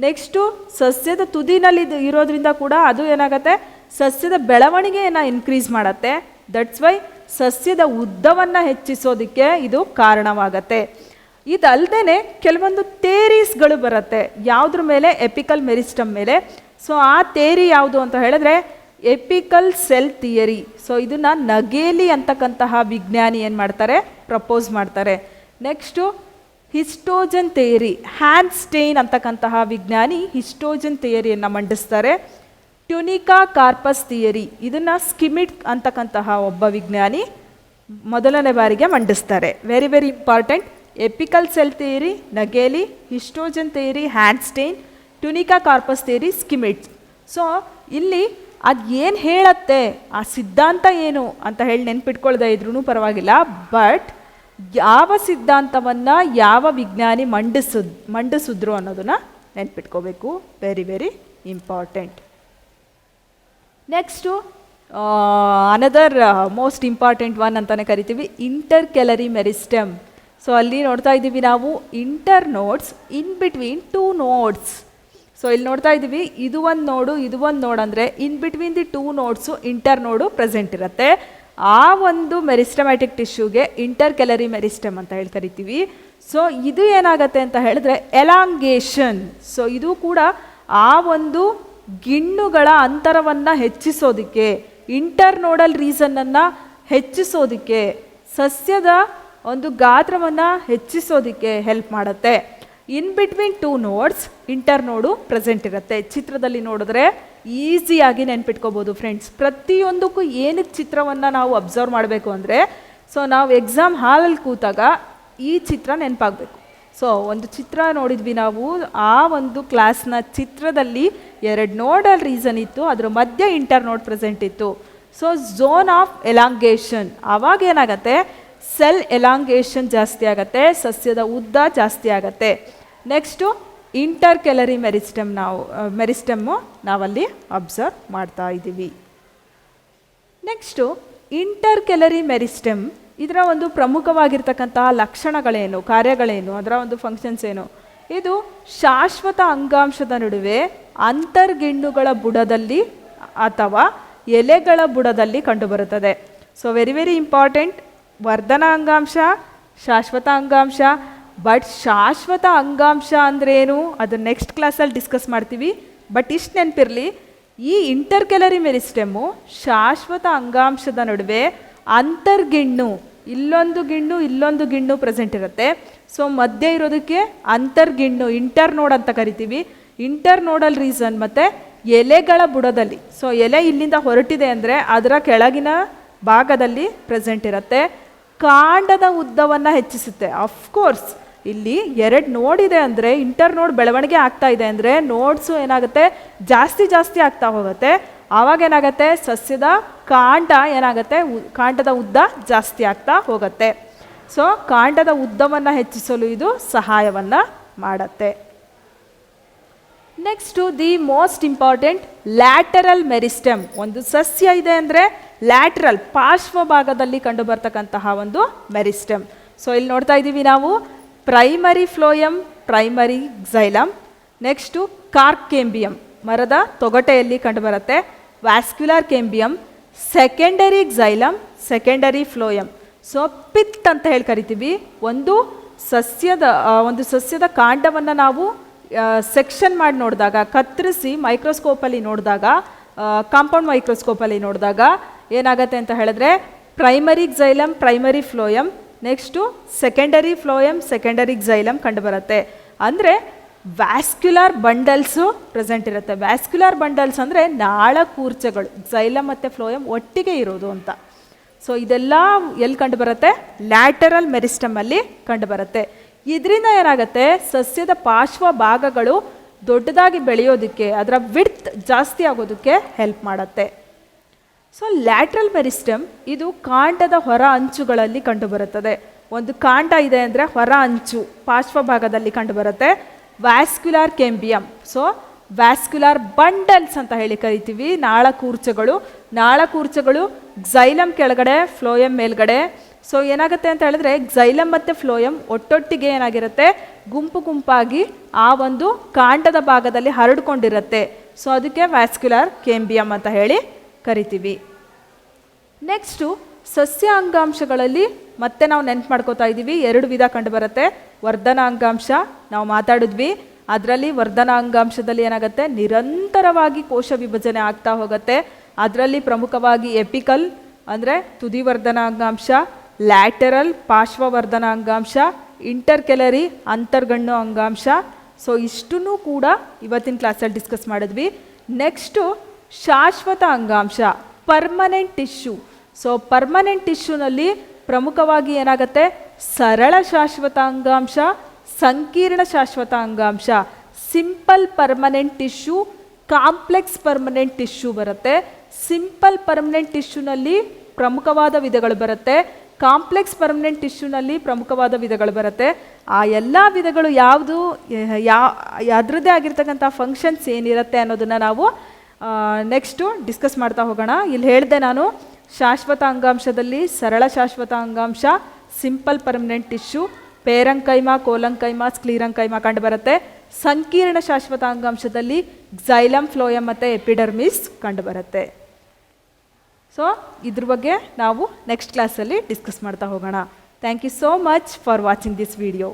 Speaker 1: ನೆಕ್ಸ್ಟು ಸಸ್ಯದ ತುದಿನಲ್ಲಿ ಇರೋದ್ರಿಂದ ಕೂಡ ಅದು ಏನಾಗುತ್ತೆ, ಸಸ್ಯದ ಬೆಳವಣಿಗೆಯನ್ನು ಇನ್ಕ್ರೀಸ್ ಮಾಡುತ್ತೆ. ದಟ್ಸ್ ವೈ ಸಸ್ಯದ ಉದ್ದವನ್ನು ಹೆಚ್ಚಿಸೋದಕ್ಕೆ ಇದು ಕಾರಣವಾಗತ್ತೆ. ಇದಲ್ಲದೆ ಕೆಲವೊಂದು ಥೇರೀಸ್ಗಳು ಬರುತ್ತೆ, ಯಾವುದ್ರ ಮೇಲೆ, ಎಪಿಕಲ್ ಮೆರಿಸ್ಟಮ್ ಮೇಲೆ. ಸೊ ಆ ಥೇರಿ ಯಾವುದು ಅಂತ ಹೇಳಿದ್ರೆ ಎಪಿಕಲ್ ಸೆಲ್ ಥಿಯರಿ. ಸೊ ಇದನ್ನು ನಗೇಲಿ ಅಂತಕ್ಕಂತಹ ವಿಜ್ಞಾನಿ ಏನು ಮಾಡ್ತಾರೆ, ಪ್ರಪೋಸ್ ಮಾಡ್ತಾರೆ. ನೆಕ್ಸ್ಟು ಹಿಸ್ಟೋಜನ್ ಥಿಯರಿ, ಹ್ಯಾನ್ಸ್ ಸ್ಟೇನ್ ಅಂತಕ್ಕಂತಹ ವಿಜ್ಞಾನಿ ಹಿಸ್ಟೋಜನ್ ಥಿಯರಿಯನ್ನು ಮಂಡಿಸ್ತಾರೆ. ಟ್ಯುನಿಕಾ ಕಾರ್ಪಸ್ ಥಿಯರಿ, ಇದನ್ನು ಸ್ಕಿಮಿಟ್ ಅಂತಕ್ಕಂತಹ ಒಬ್ಬ ವಿಜ್ಞಾನಿ ಮೊದಲನೇ ಬಾರಿಗೆ ಮಂಡಿಸ್ತಾರೆ. Very very important. Apical cell theory Nageli, histogen theory Hanstein, tunica corpus theory Schmidt. So ಇಲ್ಲಿ ಅದು ಏನು ಹೇಳತ್ತೆ, ಆ ಸಿದ್ಧಾಂತ ಏನು ಅಂತ ಹೇಳಿ ನೆನ್ಪಿಟ್ಕೊಳ್ದೇ ಇದ್ರೂ ಪರವಾಗಿಲ್ಲ, ಬಟ್ ಯಾವ ಸಿದ್ಧಾಂತವನ್ನು ಯಾವ ವಿಜ್ಞಾನಿ ಮಂಡಿಸಿದ್ರು ಅನ್ನೋದನ್ನು ನೆನ್ಪಿಟ್ಕೋಬೇಕು. Very very important. Next another most important one ಅಂತಲೇ ಕರಿತೀವಿ, ಇಂಟರ್ ಕೆಲರಿ ಮೆರಿಸ್ಟಮ್. ಸೊ ಅಲ್ಲಿ ನೋಡ್ತಾ ಇದ್ದೀವಿ ನಾವು ಇಂಟರ್ ನೋಡ್ಸ್ ಇನ್ ಬಿಟ್ವೀನ್ ಟೂ ನೋಡ್ಸ್. ಸೊ ಇಲ್ಲಿ ನೋಡ್ತಾ ಇದ್ದೀವಿ, ಇದು ಒಂದು ನೋಡು, ಇದು ಒಂದು ನೋಡ್ ಅಂದರೆ in between the two notes inter ನೋಡು ಪ್ರೆಸೆಂಟ್ ಇರುತ್ತೆ. ಆ ಒಂದು ಮೆರಿಸ್ಟಮ್ಯಾಟಿಕ್ ಟಿಶ್ಯೂಗೆ ಇಂಟರ್ ಕೆಲರಿ ಮೆರಿಸ್ಟಮ್ ಅಂತ ಹೇಳಿ ಕರಿತೀವಿ. ಸೊ ಇದು ಏನಾಗುತ್ತೆ ಅಂತ ಹೇಳಿದ್ರೆ ಎಲಾಂಗೇಷನ್. ಸೊ ಇದು ಕೂಡ ಆ ಒಂದು ಗಿಣ್ಣುಗಳ ಅಂತರವನ್ನು ಹೆಚ್ಚಿಸೋದಕ್ಕೆ, ಇಂಟರ್ ನೋಡಲ್ ರೀಸನ್ನನ್ನು ಹೆಚ್ಚಿಸೋದಕ್ಕೆ, ಸಸ್ಯದ ಒಂದು ಗಾತ್ರವನ್ನು ಹೆಚ್ಚಿಸೋದಕ್ಕೆ ಹೆಲ್ಪ್ ಮಾಡುತ್ತೆ. ಇನ್ ಬಿಟ್ವೀನ್ ಟೂ ನೋಡ್ಸ್ ಇಂಟರ್ ನೋಡು ಪ್ರೆಸೆಂಟ್ ಇರುತ್ತೆ. ಚಿತ್ರದಲ್ಲಿ ನೋಡಿದ್ರೆ ಈಸಿಯಾಗಿ ನೆನ್ಪಿಟ್ಕೋಬೋದು ಫ್ರೆಂಡ್ಸ್. ಪ್ರತಿಯೊಂದಕ್ಕೂ ಏನಕ್ಕೆ ಚಿತ್ರವನ್ನು ನಾವು ಅಬ್ಸರ್ವ್ ಮಾಡಬೇಕು ಅಂದರೆ, ಸೊ ನಾವು ಎಕ್ಸಾಮ್ ಹಾಲಲ್ಲಿ ಕೂತಾಗ ಈ ಚಿತ್ರ ನೆನಪಾಗಬೇಕು. ಸೊ ಒಂದು ಚಿತ್ರ ನೋಡಿದ್ವಿ ನಾವು, ಆ ಒಂದು ಕ್ಲಾಸ್ನ ಚಿತ್ರದಲ್ಲಿ 2 ನೋಡಲ್ ರೀಸನ್ ಇತ್ತು, ಅದರ ಮಧ್ಯೆ ಇಂಟರ್ ನೋಡ್ ಪ್ರೆಸೆಂಟ್ ಇತ್ತು. ಸೊ ಝೋನ್ ಆಫ್ ಎಲಾಂಗೇಷನ್, ಆವಾಗ ಏನಾಗುತ್ತೆ, ಸೆಲ್ ಎಲಾಂಗೇಷನ್ ಜಾಸ್ತಿ ಆಗುತ್ತೆ, ಸಸ್ಯದ ಉದ್ದ ಜಾಸ್ತಿ ಆಗುತ್ತೆ. ನೆಕ್ಸ್ಟು ಇಂಟರ್ ಕೆಲರಿ ಮೆರಿಸ್ಟಮ್ಮು ನಾವಲ್ಲಿ ಅಬ್ಸರ್ವ್ ಮಾಡ್ತಾ ಇದ್ದೀವಿ. ನೆಕ್ಸ್ಟು ಇಂಟರ್ ಕೆಲರಿ ಮೆರಿಸ್ಟಮ್, ಇದರ ಒಂದು ಪ್ರಮುಖವಾಗಿರ್ತಕ್ಕಂತಹ ಲಕ್ಷಣಗಳೇನು, ಕಾರ್ಯಗಳೇನು, ಅದರ ಒಂದು ಫಂಕ್ಷನ್ಸ್ ಏನು? ಇದು ಶಾಶ್ವತ ಅಂಗಾಂಶದ ನಡುವೆ ಅಂತರ್ಗಿಣ್ಣುಗಳ ಬುಡದಲ್ಲಿ ಅಥವಾ ಎಲೆಗಳ ಬುಡದಲ್ಲಿ ಕಂಡುಬರುತ್ತದೆ. So very very important. ವರ್ಧನ ಅಂಗಾಂಶ, ಶಾಶ್ವತ ಅಂಗಾಂಶ. ಬಟ್ ಶಾಶ್ವತ ಅಂಗಾಂಶ ಅಂದ್ರೇನು ಅದು ನೆಕ್ಸ್ಟ್ ಕ್ಲಾಸಲ್ಲಿ ಡಿಸ್ಕಸ್ ಮಾಡ್ತೀವಿ. ಬಟ್ ಇಷ್ಟು ನೆನಪಿರಲಿ, ಈ ಇಂಟರ್ ಕೆಲರಿ ಮೆರಿಸ್ಟಮ್ಮು ಶಾಶ್ವತ ಅಂಗಾಂಶದ ನಡುವೆ ಅಂತರ್ಗಿಣ್ಣು, ಇಲ್ಲೊಂದು ಗಿಣ್ಣು ಇಲ್ಲೊಂದು ಗಿಣ್ಣು ಪ್ರೆಸೆಂಟ್ ಇರುತ್ತೆ. ಸೊ ಮಧ್ಯೆ ಇರೋದಕ್ಕೆ ಅಂತರ್ಗಿಣ್ಣು, ಇಂಟರ್ ನೋಡ್ ಅಂತ ಕರಿತೀವಿ. ಇಂಟರ್ ನೋಡಲ್ ರೀಸನ್ ಮತ್ತು ಎಲೆಗಳ ಬುಡದಲ್ಲಿ. ಸೊ ಎಲೆ ಇಲ್ಲಿಂದ ಹೊರಟಿದೆ ಅಂದರೆ ಅದರ ಕೆಳಗಿನ ಭಾಗದಲ್ಲಿ ಪ್ರೆಸೆಂಟ್ ಇರುತ್ತೆ. ಕಾಂಡದ ಉದ್ದವನ್ನು ಹೆಚ್ಚಿಸುತ್ತೆ. ಅಫ್ಕೋರ್ಸ್ ಇಲ್ಲಿ 2 ನೋಡ್ ಇದೆ ಅಂದರೆ, ಇಂಟರ್ ನೋಡ್ ಬೆಳವಣಿಗೆ ಆಗ್ತಾ ಇದೆ ಅಂದರೆ ನೋಡ್ಸು ಏನಾಗುತ್ತೆ, ಜಾಸ್ತಿ ಆಗ್ತಾ ಹೋಗುತ್ತೆ. ಆವಾಗ ಏನಾಗುತ್ತೆ, ಸಸ್ಯದ ಕಾಂಡ ಏನಾಗುತ್ತೆ, ಕಾಂಡದ ಉದ್ದ ಜಾಸ್ತಿ ಆಗ್ತಾ ಹೋಗುತ್ತೆ. ಸೊ ಕಾಂಡದ ಉದ್ದವನ್ನು ಹೆಚ್ಚಿಸಲು ಇದು ಸಹಾಯವನ್ನು ಮಾಡುತ್ತೆ. Next the most important lateral meristem. ಒಂದು ಸಸ್ಯ ಇದೆ ಅಂದರೆ ಲ್ಯಾಟ್ರಲ್, ಪಾರ್ಶ್ವ ಭಾಗದಲ್ಲಿ ಕಂಡು ಬರ್ತಕ್ಕಂತಹ ಒಂದು ಮೆರಿಸ್ಟಮ್. ಸೊ ಇಲ್ಲಿ ನೋಡ್ತಾ ಇದ್ದೀವಿ ನಾವು primary phloem, primary xylem. Next cork cambium, ಮರದ ತೊಗಟೆಯಲ್ಲಿ ಕಂಡುಬರುತ್ತೆ. Vascular cambium, secondary xylem, secondary phloem. So pith ಅಂತ ಹೇಳಿ ಕರಿತೀವಿ. ಒಂದು ಸಸ್ಯದ ಕಾಂಡವನ್ನು ನಾವು ಸೆಕ್ಷನ್ ಮಾಡಿ ನೋಡಿದಾಗ, ಕತ್ತರಿಸಿ ಮೈಕ್ರೋಸ್ಕೋಪಲ್ಲಿ ನೋಡಿದಾಗ, ಕಾಂಪೌಂಡ್ ಮೈಕ್ರೋಸ್ಕೋಪಲ್ಲಿ ನೋಡಿದಾಗ ಏನಾಗುತ್ತೆ ಅಂತ ಹೇಳಿದ್ರೆ primary xylem, primary phloem, next secondary phloem, secondary xylem ಕಂಡುಬರುತ್ತೆ. ಅಂದರೆ ವ್ಯಾಸ್ಕ್ಯುಲರ್ ಬಂಡಲ್ಸು ಪ್ರೆಸೆಂಟ್ ಇರುತ್ತೆ. ವ್ಯಾಸ್ಕ್ಯುಲರ್ ಬಂಡಲ್ಸ್ ಅಂದರೆ ನಾಳಕೂರ್ಚಗಳು, ಝೈಲಮ್ ಮತ್ತು ಫ್ಲೋಯಮ್ ಒಟ್ಟಿಗೆ ಇರೋದು ಅಂತ. ಸೊ ಇದೆಲ್ಲ ಎಲ್ಲಿ ಕಂಡುಬರುತ್ತೆ, ಲ್ಯಾಟರಲ್ ಮೆರಿಸ್ಟಮಲ್ಲಿ ಕಂಡುಬರುತ್ತೆ. ಇದರಿಂದ ಏನಾಗುತ್ತೆ, ಸಸ್ಯದ ಪಾರ್ಶ್ವ ಭಾಗಗಳು ದೊಡ್ಡದಾಗಿ ಬೆಳೆಯೋದಕ್ಕೆ, ಅದರ ವಿಡ್ತ್ ಜಾಸ್ತಿ ಆಗೋದಕ್ಕೆ ಹೆಲ್ಪ್ ಮಾಡುತ್ತೆ. ಸೊ ಲ್ಯಾಟ್ರಲ್ ಮೆರಿಸ್ಟಮ್ ಇದು ಕಾಂಡದ ಹೊರ ಅಂಚುಗಳಲ್ಲಿ ಕಂಡುಬರುತ್ತದೆ. ಒಂದು ಕಾಂಡ ಇದೆ ಅಂದರೆ ಹೊರ ಅಂಚು ಪಾರ್ಶ್ವ ಭಾಗದಲ್ಲಿ ಕಂಡುಬರುತ್ತೆ. ವ್ಯಾಸ್ಕ್ಯುಲರ್ ಕೆಂಬಿಯಮ್, ಸೊ ವ್ಯಾಸ್ಕ್ಯುಲಾರ್ ಬಂಡಲ್ಸ್ ಅಂತ ಹೇಳಿ ಕರಿತೀವಿ. ನಾಳಕೂರ್ಚಗಳು ಕ್ಸೈಲಮ್ ಕೆಳಗಡೆ, ಫ್ಲೋಯಮ್ ಮೇಲ್ಗಡೆ. ಸೊ ಏನಾಗುತ್ತೆ ಅಂತ ಹೇಳಿದ್ರೆ ಕ್ಸೈಲಮ್ ಮತ್ತು ಫ್ಲೋಯಮ್ ಒಟ್ಟೊಟ್ಟಿಗೆ ಏನಾಗಿರುತ್ತೆ, ಗುಂಪು ಗುಂಪಾಗಿ ಆ ಒಂದು ಕಾಂಡದ ಭಾಗದಲ್ಲಿ ಹರಡ್ಕೊಂಡಿರುತ್ತೆ. ಸೊ ಅದಕ್ಕೆ ವ್ಯಾಸ್ಕ್ಯುಲಾರ್ ಕೇಂಬಿಯಮ್ ಅಂತ ಹೇಳಿ ಕರಿತೀವಿ. ನೆಕ್ಸ್ಟು ಸಸ್ಯ ಅಂಗಾಂಶಗಳಲ್ಲಿ ಮತ್ತೆ ನಾವು ನೆನ್ಪು ಮಾಡ್ಕೋತಾ ಇದ್ದೀವಿ, 2 ವಿಧ ಕಂಡುಬರುತ್ತೆ. ವರ್ಧನ ಅಂಗಾಂಶ ನಾವು ಮಾತಾಡಿದ್ವಿ, ಅದರಲ್ಲಿ ವರ್ಧನ ಅಂಗಾಂಶದಲ್ಲಿ ಏನಾಗುತ್ತೆ, ನಿರಂತರವಾಗಿ ಕೋಶ ವಿಭಜನೆ ಆಗ್ತಾ ಹೋಗುತ್ತೆ. ಅದರಲ್ಲಿ ಪ್ರಮುಖವಾಗಿ ಎಪಿಕಲ್ ಅಂದರೆ ತುದಿವರ್ಧನ ಅಂಗಾಂಶ, ಲ್ಯಾಟರಲ್ ಪಾರ್ಶ್ವವರ್ಧನ ಅಂಗಾಂಶ, ಇಂಟರ್ಕೆಲರಿ ಅಂತರ್ಗಣ್ಣು ಅಂಗಾಂಶ. ಸೊ ಇಷ್ಟನ್ನು ಕೂಡ ಇವತ್ತಿನ ಕ್ಲಾಸಲ್ಲಿ ಡಿಸ್ಕಸ್ ಮಾಡಿದ್ವಿ. ನೆಕ್ಸ್ಟು ಶಾಶ್ವತ ಅಂಗಾಂಶ, ಪರ್ಮನೆಂಟ್ ಟಿಶ್ಯೂ. ಸೊ ಪರ್ಮನೆಂಟ್ ಟಿಶ್ಯೂನಲ್ಲಿ ಪ್ರಮುಖವಾಗಿ ಏನಾಗುತ್ತೆ, ಸರಳ ಶಾಶ್ವತ ಅಂಗಾಂಶ, ಸಂಕೀರ್ಣ ಶಾಶ್ವತ ಅಂಗಾಂಶ, simple permanent tissue, complex permanent tissue ಬರುತ್ತೆ. ಸಿಂಪಲ್ ಪರ್ಮನೆಂಟ್ ಟಿಶ್ಯೂನಲ್ಲಿ ಪ್ರಮುಖವಾದ ವಿಧಗಳು ಬರುತ್ತೆ, ಕಾಂಪ್ಲೆಕ್ಸ್ ಪರ್ಮನೆಂಟ್ ಟಿಶ್ಯೂನಲ್ಲಿ ಪ್ರಮುಖವಾದ ವಿಧಗಳು ಬರುತ್ತೆ. ಆ ಎಲ್ಲ ವಿಧಗಳು ಯಾವುದು, ಅದರದ್ದೇ ಆಗಿರ್ತಕ್ಕಂಥ ಫಂಕ್ಷನ್ಸ್ ಏನಿರುತ್ತೆ ಅನ್ನೋದನ್ನು ನಾವು ನೆಕ್ಸ್ಟು ಡಿಸ್ಕಸ್ ಮಾಡ್ತಾ ಹೋಗೋಣ. ಇಲ್ಲಿ ಹೇಳಿದೆ ನಾನು, ಶಾಶ್ವತ ಅಂಗಾಂಶದಲ್ಲಿ ಸರಳ ಶಾಶ್ವತ ಅಂಗಾಂಶ, simple permanent tissue, parenchyma, collenchyma, sclerenchyma ಕಂಡುಬರುತ್ತೆ. ಸಂಕೀರ್ಣ ಶಾಶ್ವತ ಅಂಗಾಂಶದಲ್ಲಿ ಕ್ಸೈಲಮ್, ಫ್ಲೋಯಮ್ ಮತ್ತು ಎಪಿಡರ್ಮಿಸ್ ಕಂಡುಬರುತ್ತೆ. ಸೊ ಇದ್ರ ಬಗ್ಗೆ ನಾವು ನೆಕ್ಸ್ಟ್ ಕ್ಲಾಸಲ್ಲಿ ಡಿಸ್ಕಸ್ ಮಾಡ್ತಾ ಹೋಗೋಣ. Thank you so much for watching this video.